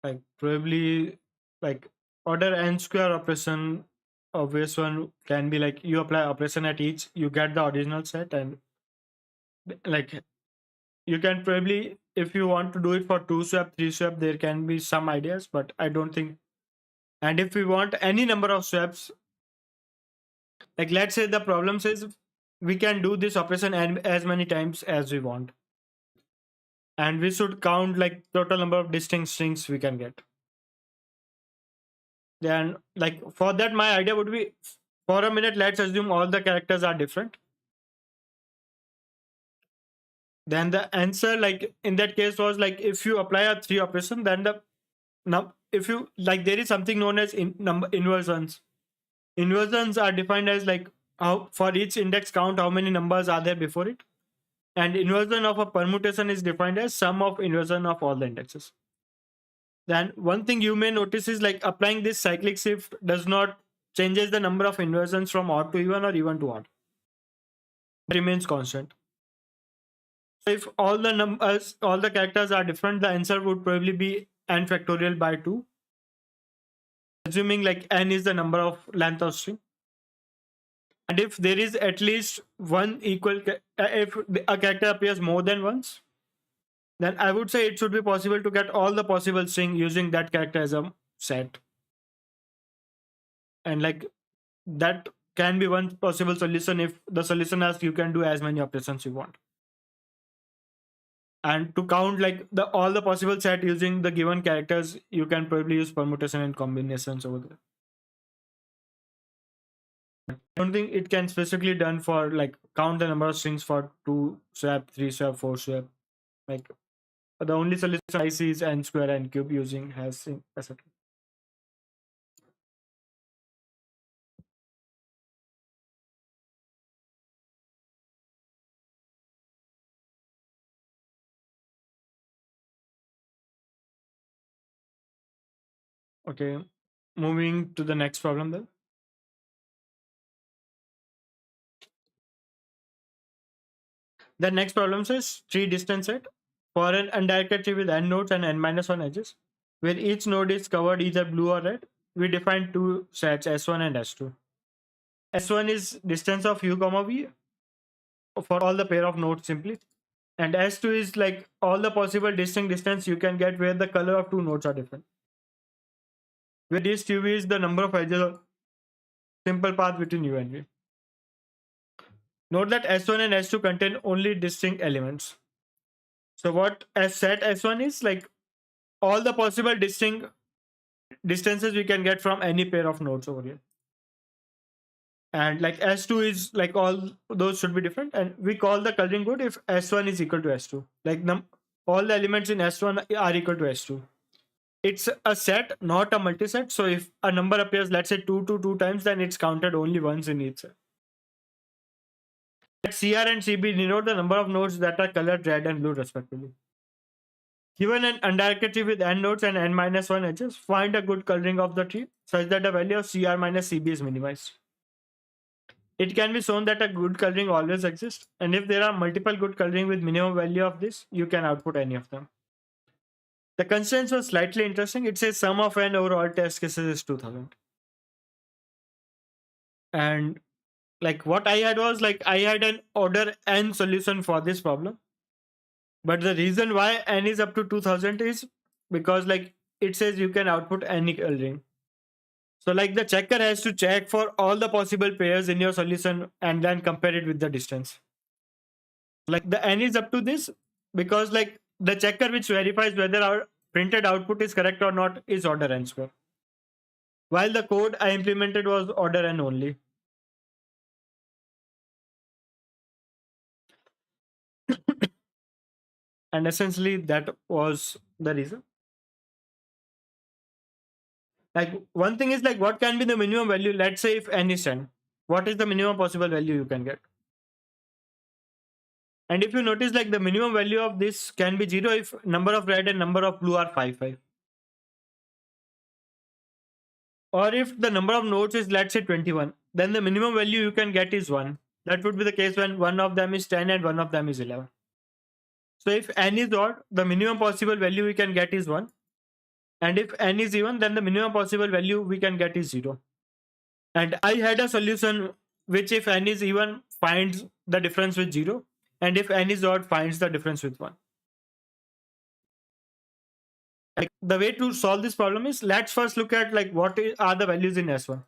Like probably like order n square operation, obvious one can be like you apply operation at each, you get the original set, and like you can probably, if you want to do it for 2 swap 3 swap, there can be some ideas, but I don't think. And if we want any number of swaps, like let's say the problem says we can do this operation as many times as we want, and we should count like total number of distinct strings we can get. Then like for that my idea would be, for a minute let's assume all the characters are different. Then the answer like in that case was like if you apply a 3 operation, then the now if you like there is something known as number inversions. Inversions are defined as like how for each index count how many numbers are there before it, and inversion of a permutation is defined as sum of inversion of all the indexes. Then one thing you may notice is like applying this cyclic shift does not changes the number of inversions from odd to even or even to odd. It remains constant. So if all the numbers, all the characters are different, the answer would probably be n factorial by 2, assuming like n is the number of length of string. And if there is at least one equal, if a character appears more than once, then I would say it should be possible to get all the possible string using that character as a set. And like that can be one possible solution if the solution asks you can do as many operations you want. And to count like the all the possible set using the given characters, you can probably use permutation and combinations over there. I don't think it can specifically done for like count the number of strings for 2 swap 3 swap 4 swap. Like The only solution I see is n square n cube using has etc. Okay, moving to the next problem then. The next problem says tree distance set for an undirected tree with n nodes and n minus 1 edges, where each node is covered either blue or red. We define two sets S1 and S2. S1 is distance of u comma v for all the pair of nodes simply, and S2 is like all the possible distinct distance you can get where the color of two nodes are different. Where dist uv is the number of edges of simple path between u and v. Note that S1 and S2 contain only distinct elements. So what as set S1 is like all the possible distinct distances we can get from any pair of nodes over here. And like S2 is like all those should be different, and we call the coloring good if S1 is equal to S2. Like all the elements in S1 are equal to S2. It's a set, not a multiset. So if a number appears, let's say 2 times, then it's counted only once in each set. CR and CB denote the number of nodes that are colored red and blue respectively. Given an undirected tree with n nodes and n minus 1 edges, find a good coloring of the tree such that the value of CR minus CB is minimized. It can be shown that a good coloring always exists, and if there are multiple good coloring with minimum value of this, you can output any of them. The constraints were slightly interesting. It says sum of n over all test cases is 2000. And like what I had was like I had an order n solution for this problem. But the reason why n is up to 2000 is because like it says you can output any coloring. So like the checker has to check for all the possible pairs in your solution and then compare it with the distance. Like the n is up to this because like the checker which verifies whether our printed output is correct or not is order n square. While the code I implemented was order n only. And essentially that was the reason. Like one thing is like what can be the minimum value? Let's say if n is 10, what is the minimum possible value you can get? And if you notice like the minimum value of this can be 0 if number of red and number of blue are 5. Or if the number of nodes is let's say 21, then the minimum value you can get is 1. That would be the case when one of them is 10 and one of them is 11. So if n is odd, the minimum possible value we can get is 1. And if n is even, then the minimum possible value we can get is 0. And I had a solution which if n is even finds the difference with 0, and if n is odd finds the difference with 1. Like the way to solve this problem is let's first look at like what are the values in S1.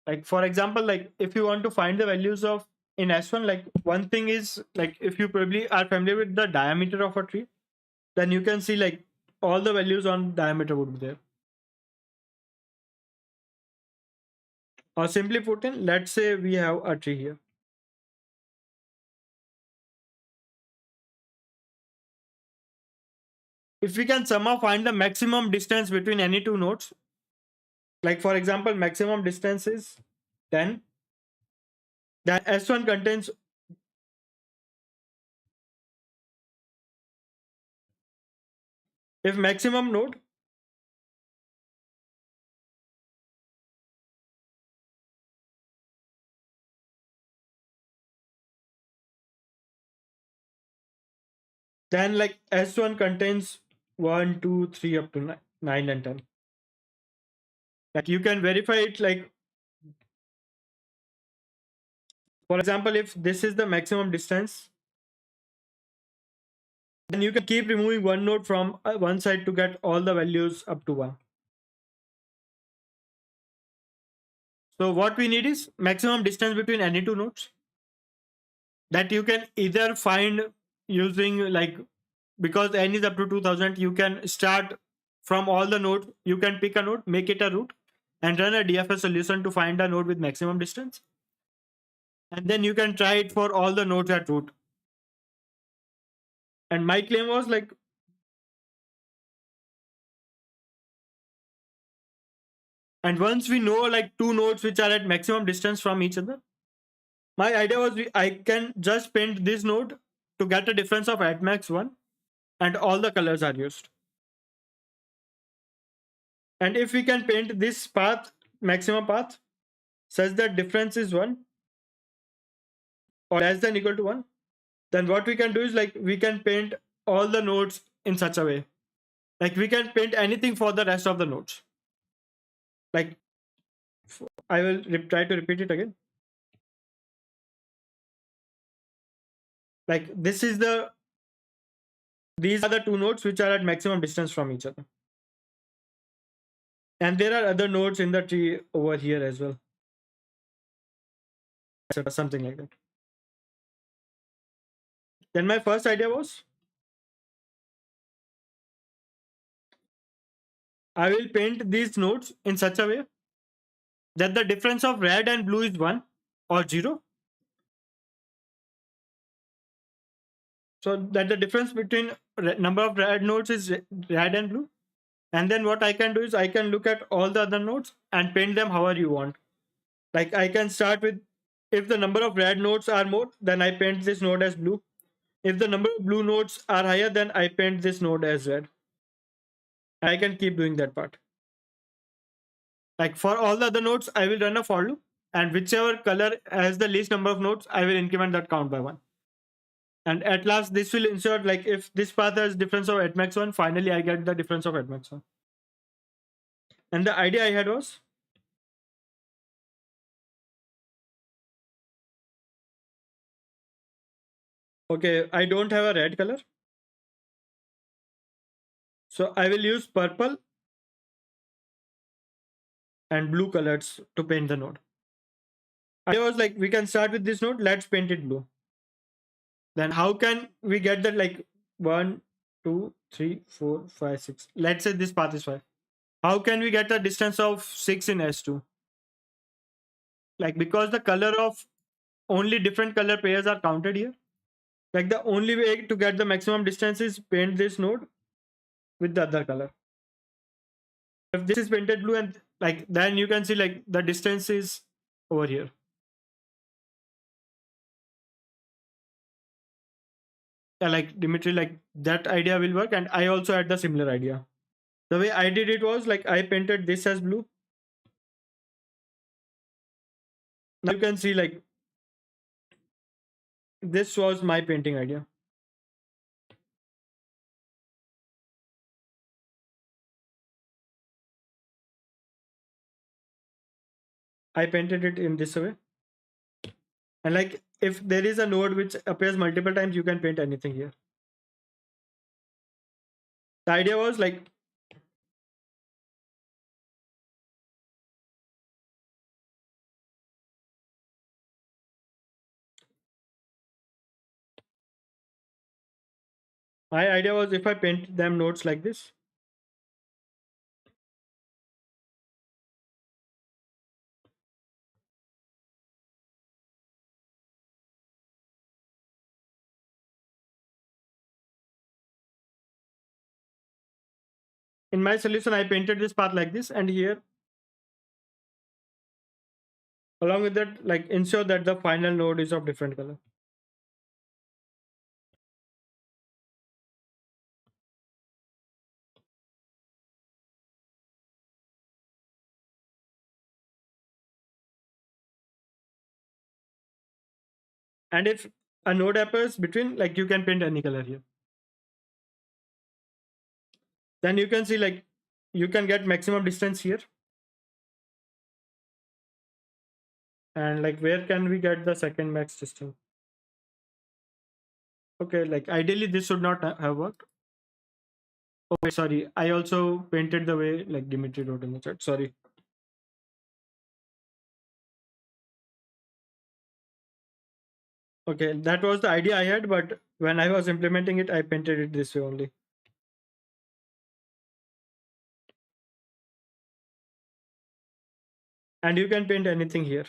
Like for example, like if you want to find the values of in S1, like one thing is like if you probably are familiar with the diameter of a tree, then you can see like all the values on diameter would be there. Or simply put in, let's say we have a tree here. If we can somehow find the maximum distance between any two nodes, like for example, maximum distance is 10, then S1 contains if maximum node then like S1 contains 1, 2, 3 up to 9 and 10. Like you can verify it like for example, if this is the maximum distance, then you can keep removing one node from one side to get all the values up to 1. So what we need is maximum distance between any two nodes that you can either find using like because n is up to 2000, you can start from all the nodes. You can pick a node, make it a root, and run a DFS solution to find a node with maximum distance. and then you can try it for all the nodes at root. And my claim was like, and once we know like two nodes which are at maximum distance from each other, my idea was I can just paint this node to get a difference of at max 1, and all the colors are used. And if we can paint this path, maximum path, such that difference is 1 or less than equal to 1, then what we can do is like we can paint all the nodes in such a way. Like we can paint anything for the rest of the nodes. Like I will try to repeat it again. Like these are the two nodes which are at maximum distance from each other. And there are other nodes in the tree over here as well. Something like that. Then my first idea was I will paint these nodes in such a way that the difference of red and blue is 1 or 0. So that the difference between number of red nodes is red and blue. And then what I can do is I can look at all the other nodes and paint them however you want. Like I can start with, if the number of red nodes are more, then I paint this node as blue. If the number of blue nodes are higher, then I paint this node as red. I can keep doing that part. Like for all the other nodes, I will run a for loop, and whichever color has the least number of nodes, I will increment that count by 1. And at last, this will ensure like if this path has difference of at max 1, finally I get the difference of at max 1. And the idea I had was, okay, I don't have a red color, so I will use purple and blue colors to paint the node. I was like, we can start with this node, let's paint it blue. Then how can we get that like 1, 2, 3, 4, 5, 6? Let's say this path is 5. How can we get a distance of 6 in S2? Like because the color of only different color pairs are counted here. Like the only way to get the maximum distance is paint this node with the other color. If this is painted blue, and like then you can see like the distance is over here. Yeah, like Dimitri, like that idea will work, and I also had the similar idea. The way I did it was like I painted this as blue. Now you can see like this was my painting idea. I painted it in this way. And like if there is a node which appears multiple times, you can paint anything here. The idea was like my idea was if I paint them nodes like this, in my solution I painted this path like this, and here along with that like ensure that the final node is of different color. And if a node appears between, like you can paint any color here. Then you can see like you can get maximum distance here. And like where can we get the second max distance? Okay, like ideally this should not have worked. Oh wait, sorry, I also painted the way like Dimitri wrote in the chat. Sorry. Okay, that was the idea I had, but when I was implementing it, I painted it this way only. And you can paint anything here.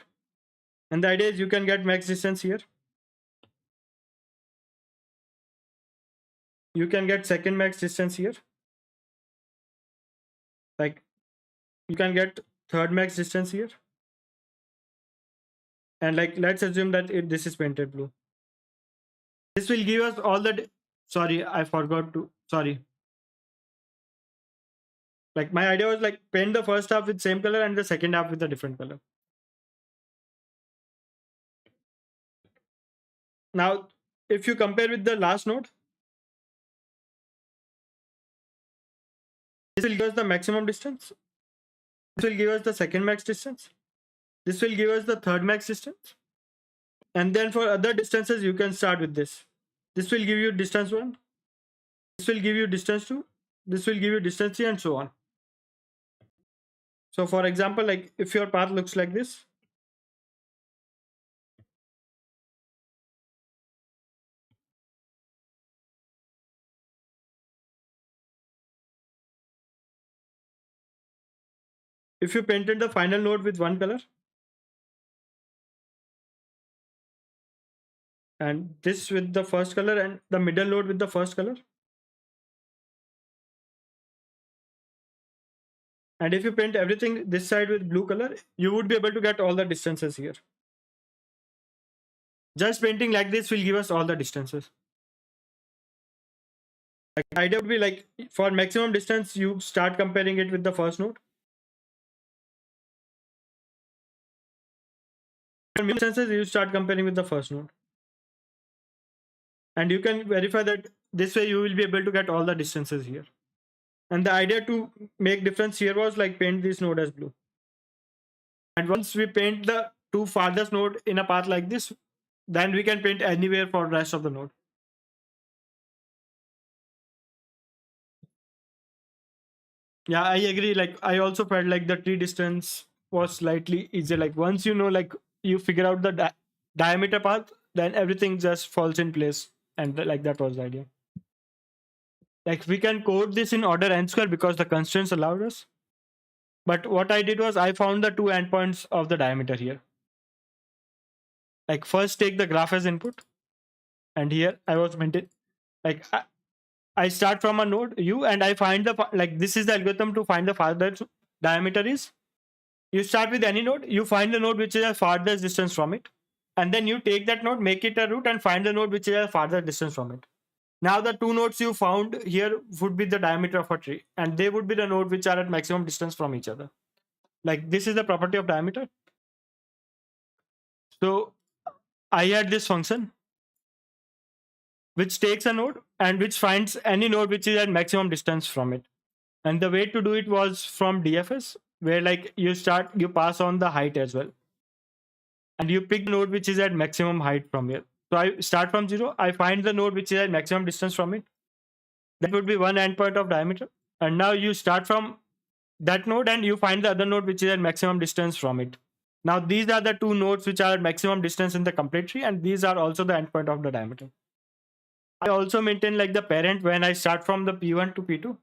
And the idea is you can get max distance here. You can get second max distance here. Like you can get third max distance here. And like let's assume that this is painted blue. This will give us all the sorry, I forgot to sorry. Like my idea was like paint the first half with same color and the second half with a different color. Now, if you compare with the last node, this will give us the maximum distance. This will give us the second max distance. This will give us the third max distance. And then for other distances, you can start with this. This will give you distance 1. This will give you distance 2. This will give you distance 3 and so on. So for example, like if your path looks like this, if you painted the final node with one color, and this with the first color and the middle node with the first color, and if you paint everything this side with blue color, you would be able to get all the distances here. Just painting like this will give us all the distances. Like, the idea would be like for maximum distance, you start comparing it with the first node. For minimum distances, you start comparing with the first node. And you can verify that this way you will be able to get all the distances here. And the idea to make difference here was like paint this node as blue. And once we paint the two farthest node in a path like this, then we can paint anywhere for the rest of the node. Yeah, I agree. Like I also felt like the tree distance was slightly easier. Like once you know, like you figure out the diameter path, then everything just falls in place. And like that was the idea. Like we can code this in order n square because the constraints allowed us. But what I did was I found the two endpoints of the diameter here. Like first take the graph as input. And here I was maintain like I start from a node U and I find the like this is the algorithm to find the farthest diameter is. You start with any node, you find the node which is the farthest distance from it. And then you take that node, make it a root and find the node which is the farthest distance from it. Now the two nodes you found here would be the diameter of a tree and they would be the node which are at maximum distance from each other. Like this is the property of diameter. So I had this function which takes a node and which finds any node which is at maximum distance from it. And the way to do it was from DFS, where like you pass on the height as well. And you pick the node which is at maximum height from here. So I start from 0, I find the node which is at maximum distance from it. That would be one endpoint of diameter. And now you start from that node and you find the other node which is at maximum distance from it. Now these are the two nodes which are at maximum distance in the complete tree, and these are also the endpoint of the diameter. I also maintain like the parent when I start from the P1 to P2.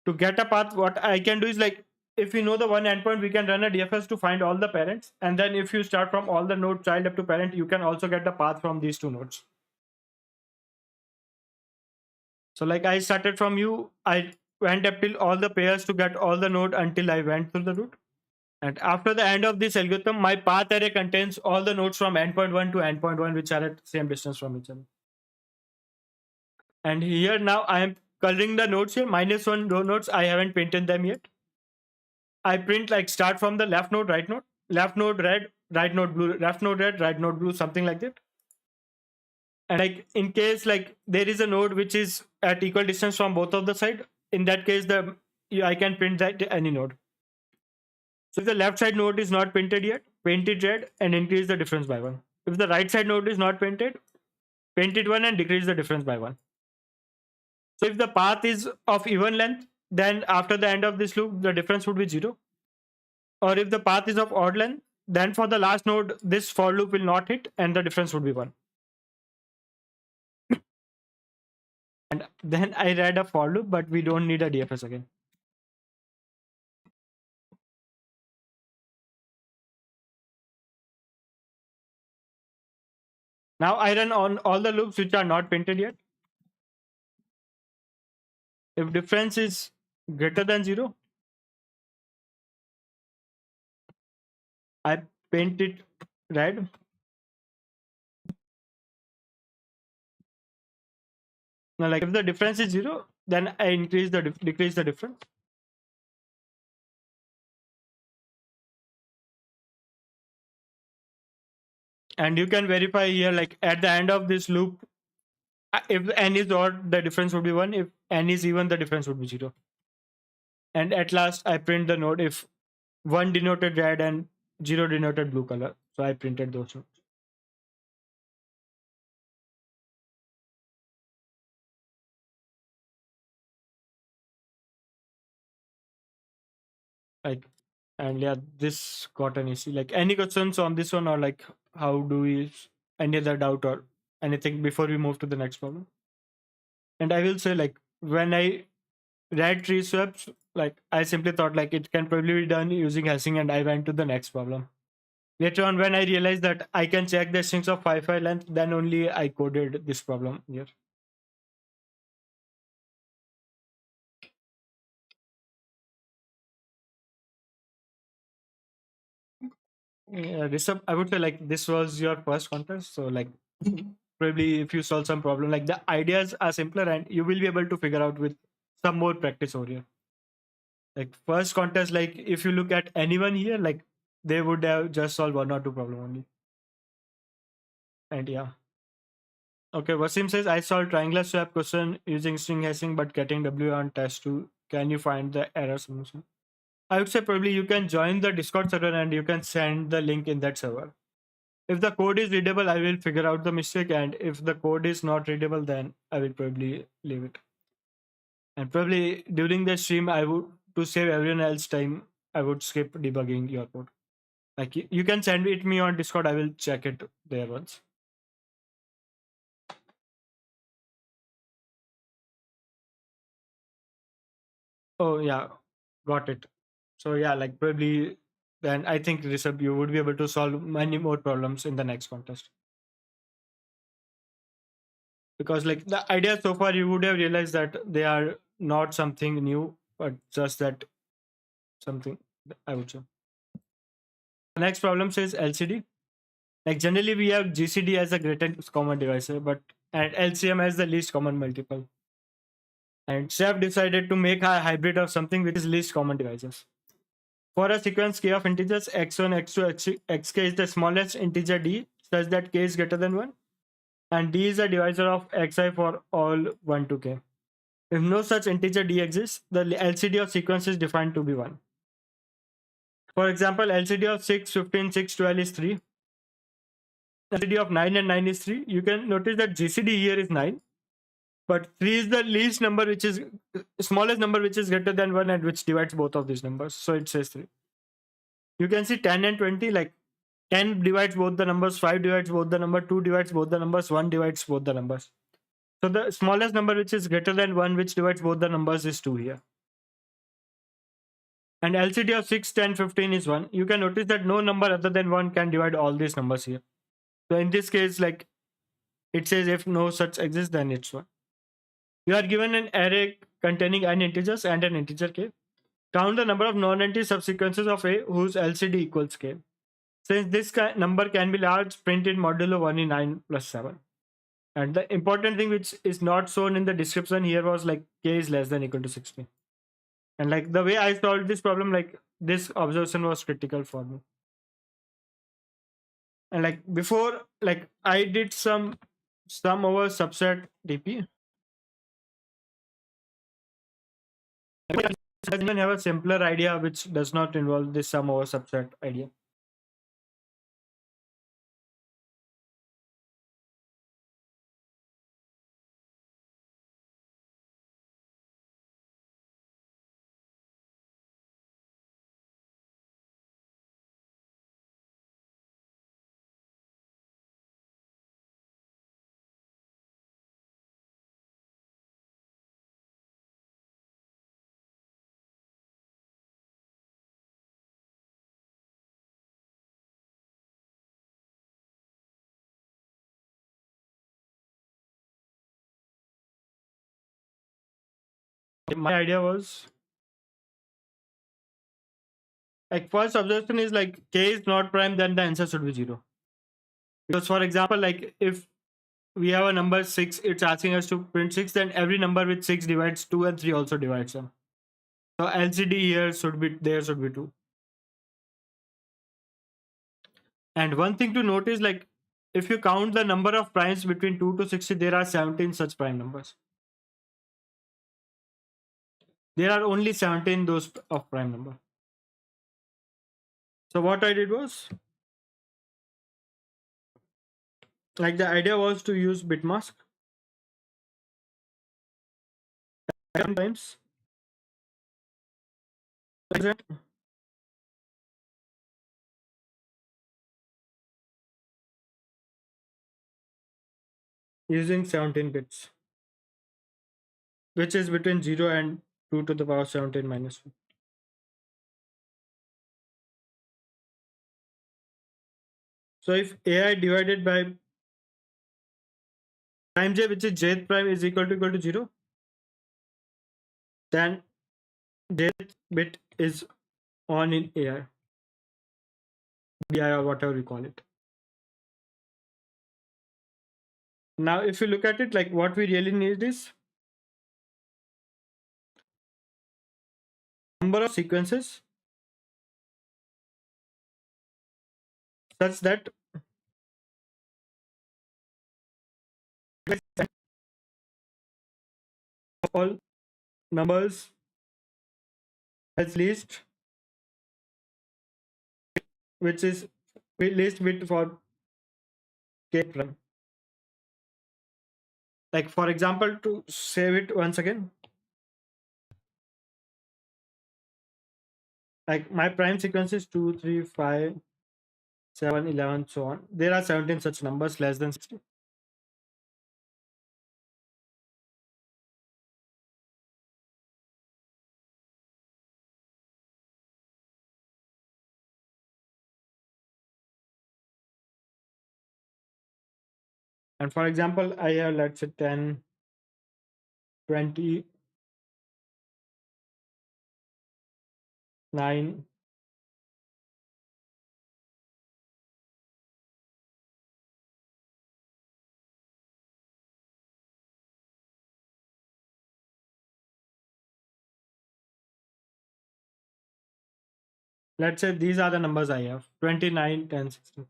To get a path, what I can do is like, if we know the one endpoint, we can run a DFS to find all the parents. And then if you start from all the node child up to parent, you can also get the path from these two nodes. So like I started from you, I went up till all the pairs to get all the node until I went through the root. And after the end of this algorithm, my path array contains all the nodes from endpoint 1 to endpoint 1, which are at same distance from each other. And here now I am coloring the nodes here, -1 row nodes. I haven't painted them yet. I print like start from the left node, right node red, right node blue, left node red, right node blue, something like that. And like in case like there is a node which is at equal distance from both of the side, in that case I can print that any node. So if the left side node is not painted yet, paint it red and increase the difference by 1. If the right side node is not painted, paint it 1 and decrease the difference by 1. So if the path is of even length, then after the end of this loop, the difference would be 0. Or if the path is of odd length, then for the last node, this for loop will not hit and the difference would be 1. And then I read a for loop, but we don't need a DFS again. Now I run on all the loops which are not printed yet. If difference is greater than 0, I paint it red. Now, like if the difference is 0, then I decrease the difference. And you can verify here, like at the end of this loop, if n is odd, the difference would be 1. If n is even, the difference would be 0. And at last, I print the node if 1 denoted red and 0 denoted blue color. So I printed those nodes. Like, and yeah, this got an issue. Like, any questions on this one, or like how do we, any other doubt or anything before we move to the next problem? And I will say, like, when I read tree swaps, like I simply thought like it can probably be done using hashing, and I went to the next problem. Later on, when I realized that I can check the strings of file length, then only I coded this problem here. Yeah, I would say like this was your first contest, so like probably if you solve some problem, like the ideas are simpler and you will be able to figure out with some more practice over here. Like first contest, like if you look at anyone here, like they would have just solved 1 or 2 problem only. And yeah. Okay, Wasim says I solved triangular swap question using string hashing but getting W on test 2. Can you find the error solution? I would say probably you can join the Discord server and you can send the link in that server. If the code is readable, I will figure out the mistake, and if the code is not readable, then I will probably leave it. And probably during the stream, I would, to save everyone else time, I would skip debugging your code. Like you can send it me on Discord, I will check it there once. Oh yeah, got it. So yeah, like probably then I think Rishabh, you would be able to solve many more problems in the next contest. Because like the idea so far, you would have realized that they are not something new, but just that something, I would say. The next problem says LCD. Like generally we have GCD as the greatest common divisor, but and LCM as the least common multiple. And Chef decided to make a hybrid of something which is least common divisors. For a sequence k of integers x1, x2, xk is the smallest integer d such that k is greater than 1, and d is a divisor of xi for all 1 to k. If no such integer d exists, the LCD of sequence is defined to be 1. For example, LCD of 6, 15, 6, 12 is 3. LCD of 9 and 9 is 3. You can notice that GCD here is 9, but 3 is the least number, which is smallest number, which is greater than 1 and which divides both of these numbers. So it says 3. You can see 10 and 20, like 10 divides both the numbers, 5 divides both the number, 2 divides both the numbers, 1 divides both the numbers. So the smallest number, which is greater than 1, which divides both the numbers, is 2 here. And LCD of 6, 10, 15 is 1. You can notice that no number other than 1 can divide all these numbers here. So in this case, like it says if no such exists, then it's 1. You are given an array containing n integers and an integer k. Count the number of non-empty subsequences of A whose LCD equals k. Since this number can be large, print in modulo 1 in 9 plus 7. And the important thing which is not shown in the description here was like k is less than equal to 16. And like the way I solved this problem, like this observation was critical for me. And like before, like I did some sum over subset DP. Does anyone have a simpler idea which does not involve this sum over subset idea? my idea was like first observation is like k is not prime, then the answer should be 0. Because for example, like if we have a number 6, it's asking us to print 6, then every number with 6 divides 2 and 3 also divides them. So LCD here should be, there should be 2. And one thing to note is like if you count the number of primes between 2 to 60, there are 17 such prime numbers. There are only 17 those of prime number. So what I did was, like the idea was to use bit mask times using 17 bits, which is between 0 and 2 to the power 17 minus 1. So if AI divided by prime j, which is jth prime, is equal to 0, then jth bit is on in AI, BI or whatever you call it. Now, if you look at it, like what we really need is number of sequences such that all numbers as least, which is least bit for k prime. Like for example, to save it once again, like my prime sequence is 2, 3, 5, 7, 11, so on. There are 17 such numbers less than 60. And for example, I have, let's say, 10, 20, 9, let's say these are the numbers I have: 29, 10, 16.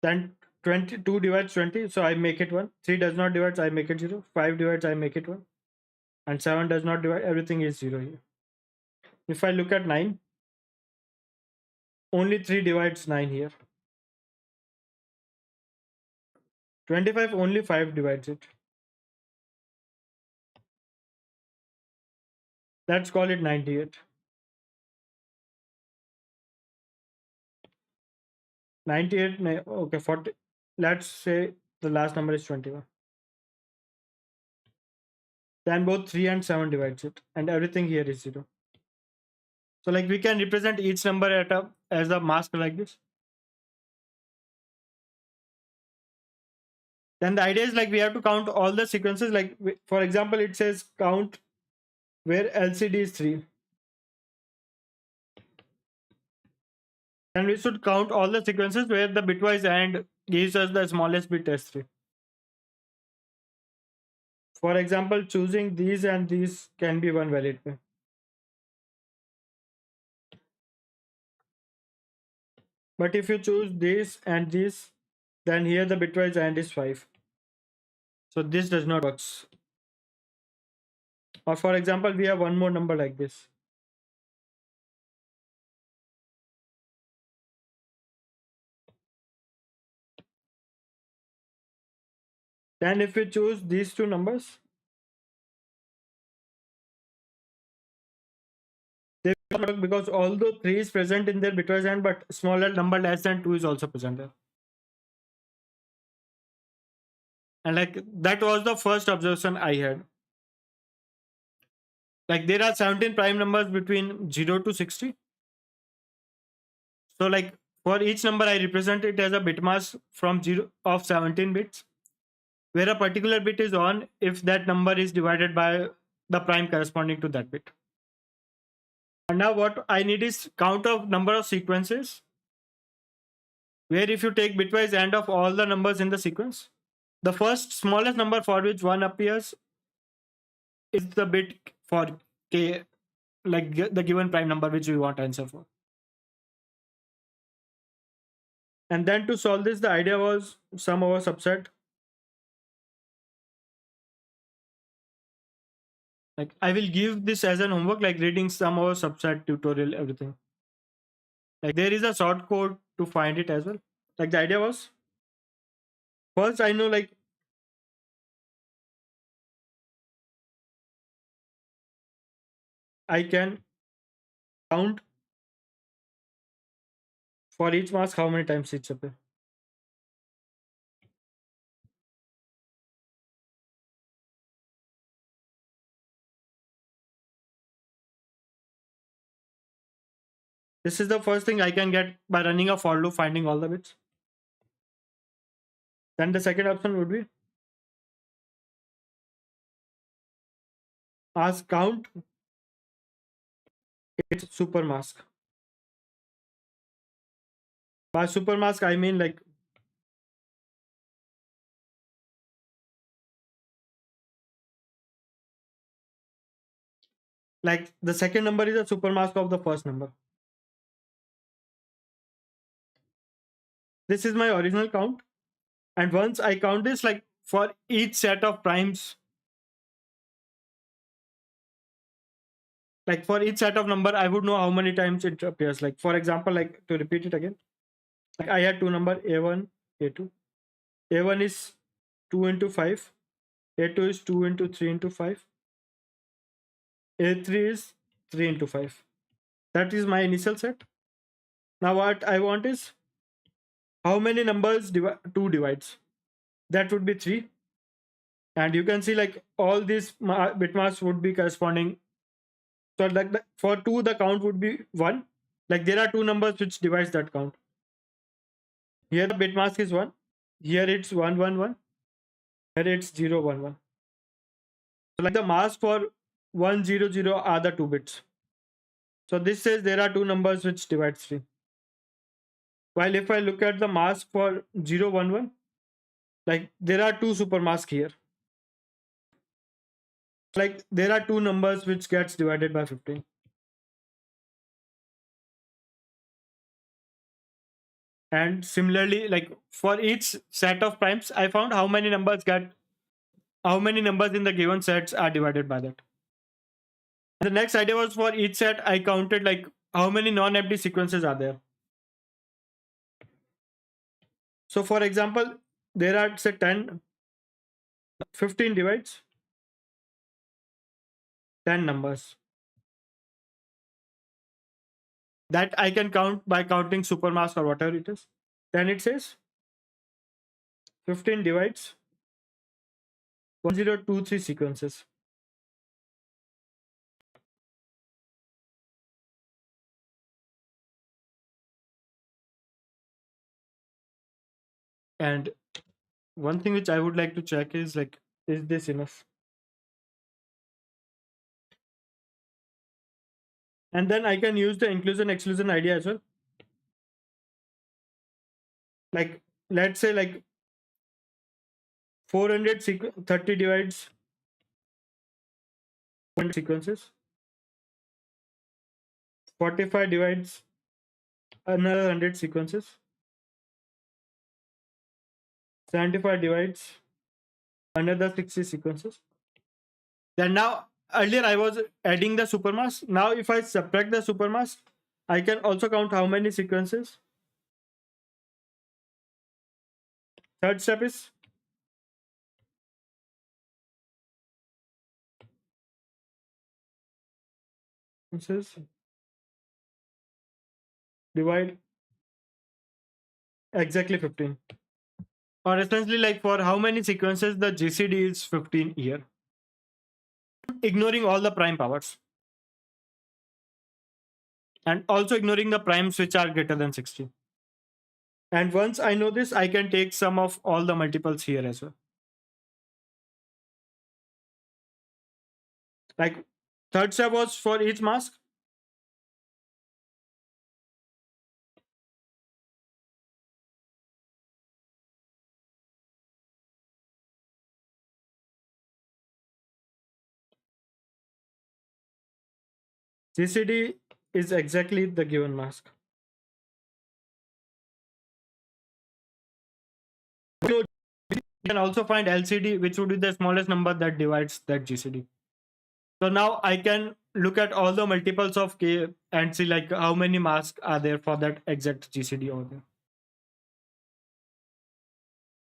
Then 22 divides 20, so I make it 1. 3 does not divide, I make it 0. 5 divides, I make it 1. And 7 does not divide, everything is 0 here. If I look at 9, only 3 divides 9 here. 25, only 5 divides it. Let's call it 98. 98, okay, 40. Let's say the last number is 21. Then both 3 and 7 divides it, and everything here is 0. So like we can represent each number as a mask like this. Then the idea is like we have to count all the sequences. Like for example, it says count where LCD is 3. And we should count all the sequences where the bitwise AND gives us the smallest bit as 3. For example, choosing these and these can be one valid way. But if you choose this and this, then here the bitwise AND is 5. So this does not work. Or for example, we have one more number like this. Then if we choose these two numbers, they will not work because although 3 is present in their bitwise AND, but smaller number less than 2 is also present there. And like that was the first observation I had. Like there are 17 prime numbers between 0 to 60. So like for each number I represent it as a bit mask from 0 of 17 bits. where a particular bit is on if that number is divided by the prime corresponding to that bit. And now what I need is count of number of sequences, where if you take bitwise AND of all the numbers in the sequence, the first smallest number for which 1 appears is the bit for k, like the given prime number which we want answer for. And then to solve this, the idea was sum over subset. Like I will give this as an homework, like reading sum over subset tutorial, everything. Like there is a short code to find it as well. Like the idea was, first I know like I can count for each mask how many times it's appear. This is the first thing I can get by running a for loop, finding all the bits. Then the second option would be ask count its supermask. By supermask I mean like the second number is a supermask of the first number. This is my original count. And once I count this, like for each set of primes, like for each set of number, I would know how many times it appears. Like for example, like to repeat it again, like I had two number A1, A2. A1 is 2 into 5. A2 is 2 into 3 into 5. A3 is 3 into 5. That is my initial set. Now what I want is how many numbers 2 divides. That would be 3. And you can see like all these bit masks would be corresponding. So like for 2 the count would be 1. Like there are two numbers which divides that count. Here the bit mask is 1. Here it's 1 1 1. Here it's 0 1 1. So like the mask for 1 0 0 are the 2 bits. So this says there are two numbers which divides 3. While if I look at the mask for 0 1 1, like there are two super masks here. Like there are two numbers which gets divided by 15. And similarly, like for each set of primes, I found how many numbers in the given sets are divided by that. The next idea was for each set, I counted like how many non-empty sequences are there. So for example, there are say 10, 15 divides 10 numbers. That I can count by counting supermask or whatever it is. Then it says 15 divides 1023 sequences. And one thing which I would like to check is like, is this enough? And then I can use the inclusion exclusion idea as well. Like let's say like 30 divides 100 sequences. 45 divides another 100 sequences. 75 divides another 60 sequences. Then now earlier I was adding the supermask. Now if I subtract the supermask, I can also count how many sequences. Third step is divide exactly 15. Or essentially like for how many sequences the GCD is 15 here. Ignoring all the prime powers. And also ignoring the primes which are greater than 60. And once I know this, I can take sum of all the multiples here as well. Like third step was for each mask. GCD is exactly the given mask. You can also find LCD, which would be the smallest number that divides that GCD. So now I can look at all the multiples of K and see like how many masks are there for that exact GCD over there.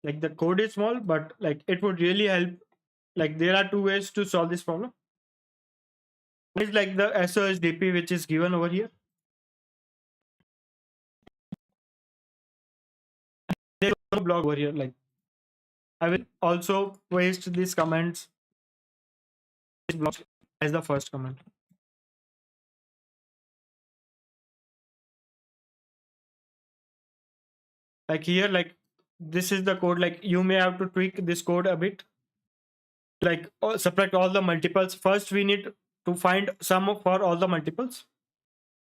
Like the code is small, but like it would really help. Like there are two ways to solve this problem. One is like the SOSDP, which is given over here. There's no blog over here. Like I will also paste these comments as the first comment. Like here, like this is the code. Like you may have to tweak this code a bit. Like subtract all the multiples. First, we need to find sum for all the multiples.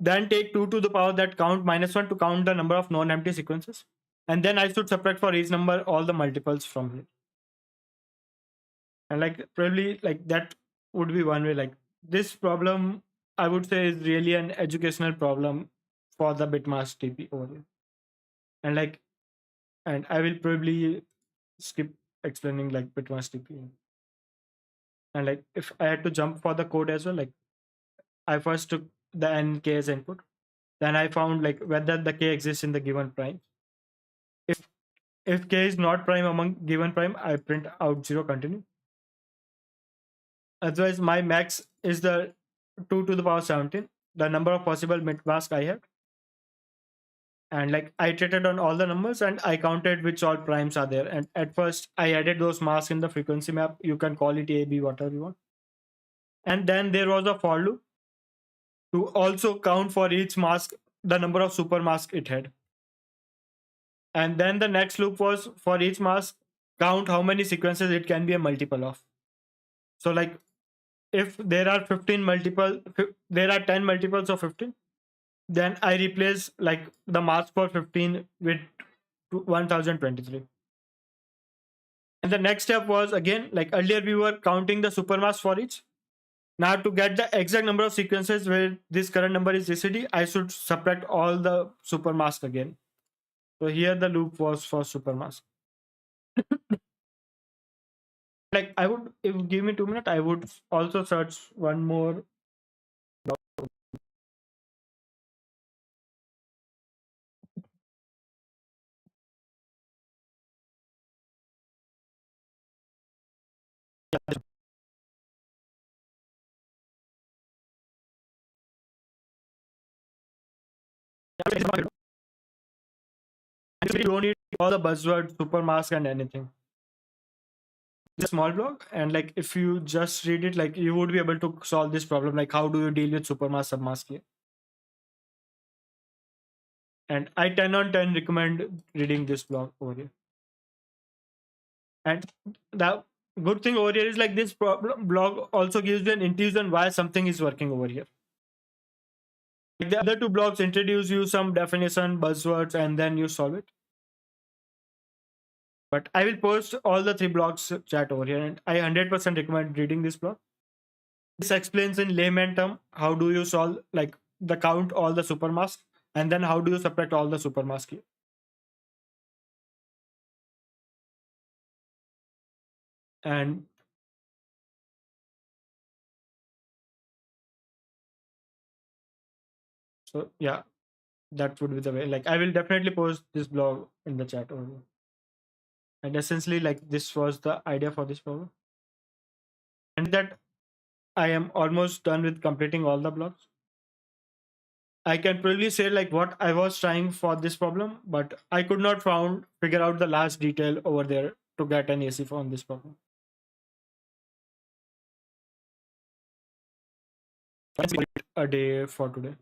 Then take 2 to the power that count -1 to count the number of non-empty sequences. And then I should subtract for each number all the multiples from here. And like probably like that would be one way. Like this problem, I would say, is really an educational problem for the bitmask TP over here. And like, and I will probably skip explaining like bitmask TP. And like if I had to jump for the code as well, like I first took the nk as input. Then I found like whether the k exists in the given prime. If k is not prime among given prime, I print out 0 continue. Otherwise, my max is the 2 to the power 17, the number of possible mid masks I have. And like I iterated on all the numbers and I counted which all primes are there. And at first, I added those masks in the frequency map. You can call it A, B, whatever you want. And then there was a for loop to also count for each mask the number of super masks it had. And then the next loop was for each mask, count how many sequences it can be a multiple of. So like if there are 15 multiple, there are 10 multiples of 15, then I replace like the mask for 15 with 1023. And the next step was again, like earlier we were counting the supermask for each. Now to get the exact number of sequences where this current number is GCD, I should subtract all the supermask again. So here the loop was for supermask. Like I would, if you give me 2 minutes, I would also search one more. You don't need all the buzzword, supermask, and anything. It's a small block, and like if you just read it, like you would be able to solve this problem. Like how do you deal with supermask, submask here? And I 10 on 10 recommend reading this blog over here. And the good thing over here is like this problem blog also gives you an intuition why something is working over here. Like the other two blogs introduce you some definition, buzzwords, and then you solve it. But I will post all the 3 blogs chat over here, and I 100% recommend reading this blog. This explains in layman term how do you solve like the count all the supermasks, and then how do you subtract all the supermasks here. And so yeah, that would be the way. Like I will definitely post this blog in the chat over here. And essentially like this was the idea for this problem. And that I am almost done with completing all the blocks. I can probably say like what I was trying for this problem, but I could not figure out the last detail over there to get an AC on this problem. That's a day for today.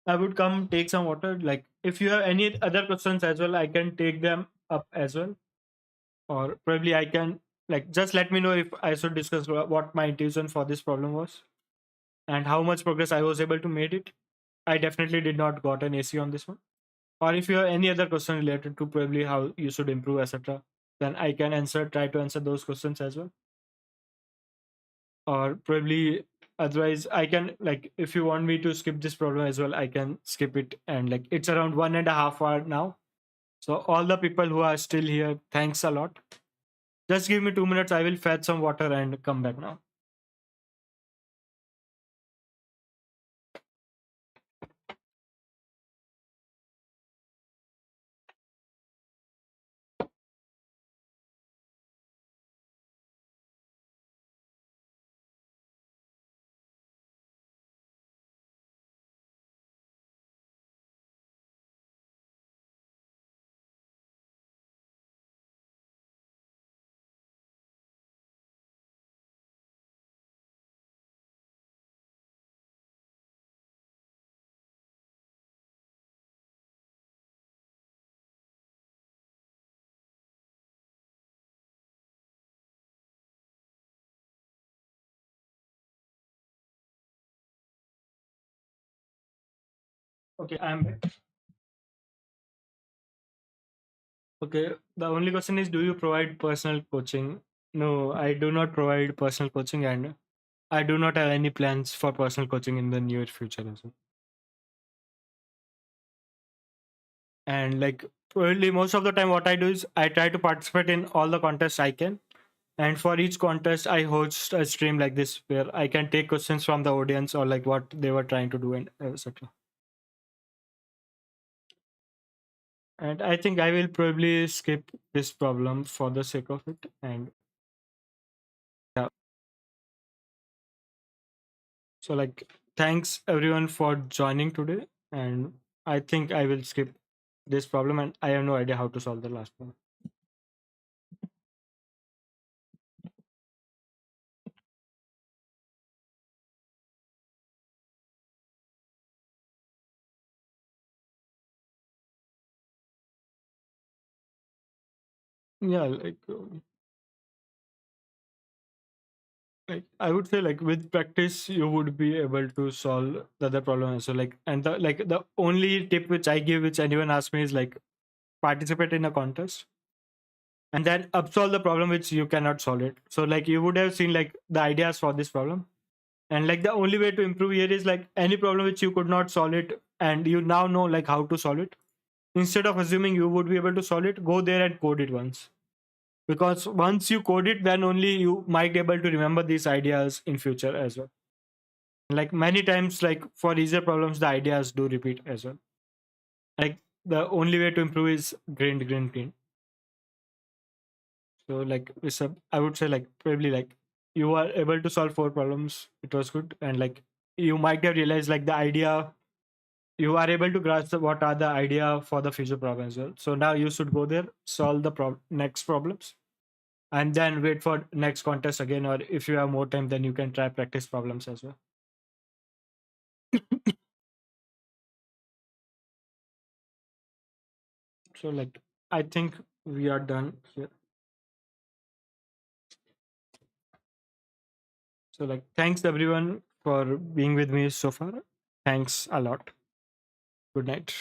I would come take some water. Like if you have any other questions as well, I can take them up as well, or probably I can like just let me know if I should discuss what my intuition for this problem was and how much progress I was able to make it. I definitely did not got an AC on this one. Or if you have any other question related to probably how you should improve, etc., then I can try to answer those questions as well. Or probably otherwise I can like if you want me to skip this problem as well, I can skip it. And like it's around 1.5 hours now. So all the people who are still here, thanks a lot. Just give me 2 minutes. I will fetch some water and come back now. Okay, I'm back. Okay, the only question is, do you provide personal coaching? No, I do not provide personal coaching, and I do not have any plans for personal coaching in the near future as well. And like probably most of the time, what I do is I try to participate in all the contests I can. And for each contest, I host a stream like this where I can take questions from the audience or like what they were trying to do and etc. And I think I will probably skip this problem for the sake of it. And yeah, so like thanks everyone for joining today. And I think I will skip this problem and I have no idea how to solve the last one. Yeah, like I would say like with practice you would be able to solve the other problem also. Like and the only tip which I give which anyone asks me is like participate in a contest and then solve the problem which you cannot solve it. So like you would have seen like the ideas for this problem. And like the only way to improve here is like any problem which you could not solve it and you now know like how to solve it. Instead of assuming you would be able to solve it, go there and code it once. Because once you code it, then only you might be able to remember these ideas in future as well. Like many times, like for easier problems, the ideas do repeat as well. Like the only way to improve is grind. So like I would say like probably like you are able to solve 4 problems. It was good, and like you might have realized like the idea you are able to grasp what are the idea for the future problem as well. So now you should go there, solve the next problems, and then wait for next contest again. Or if you have more time, then you can try practice problems as well. So like I think we are done here. So like thanks everyone for being with me so far. Thanks a lot. Good night.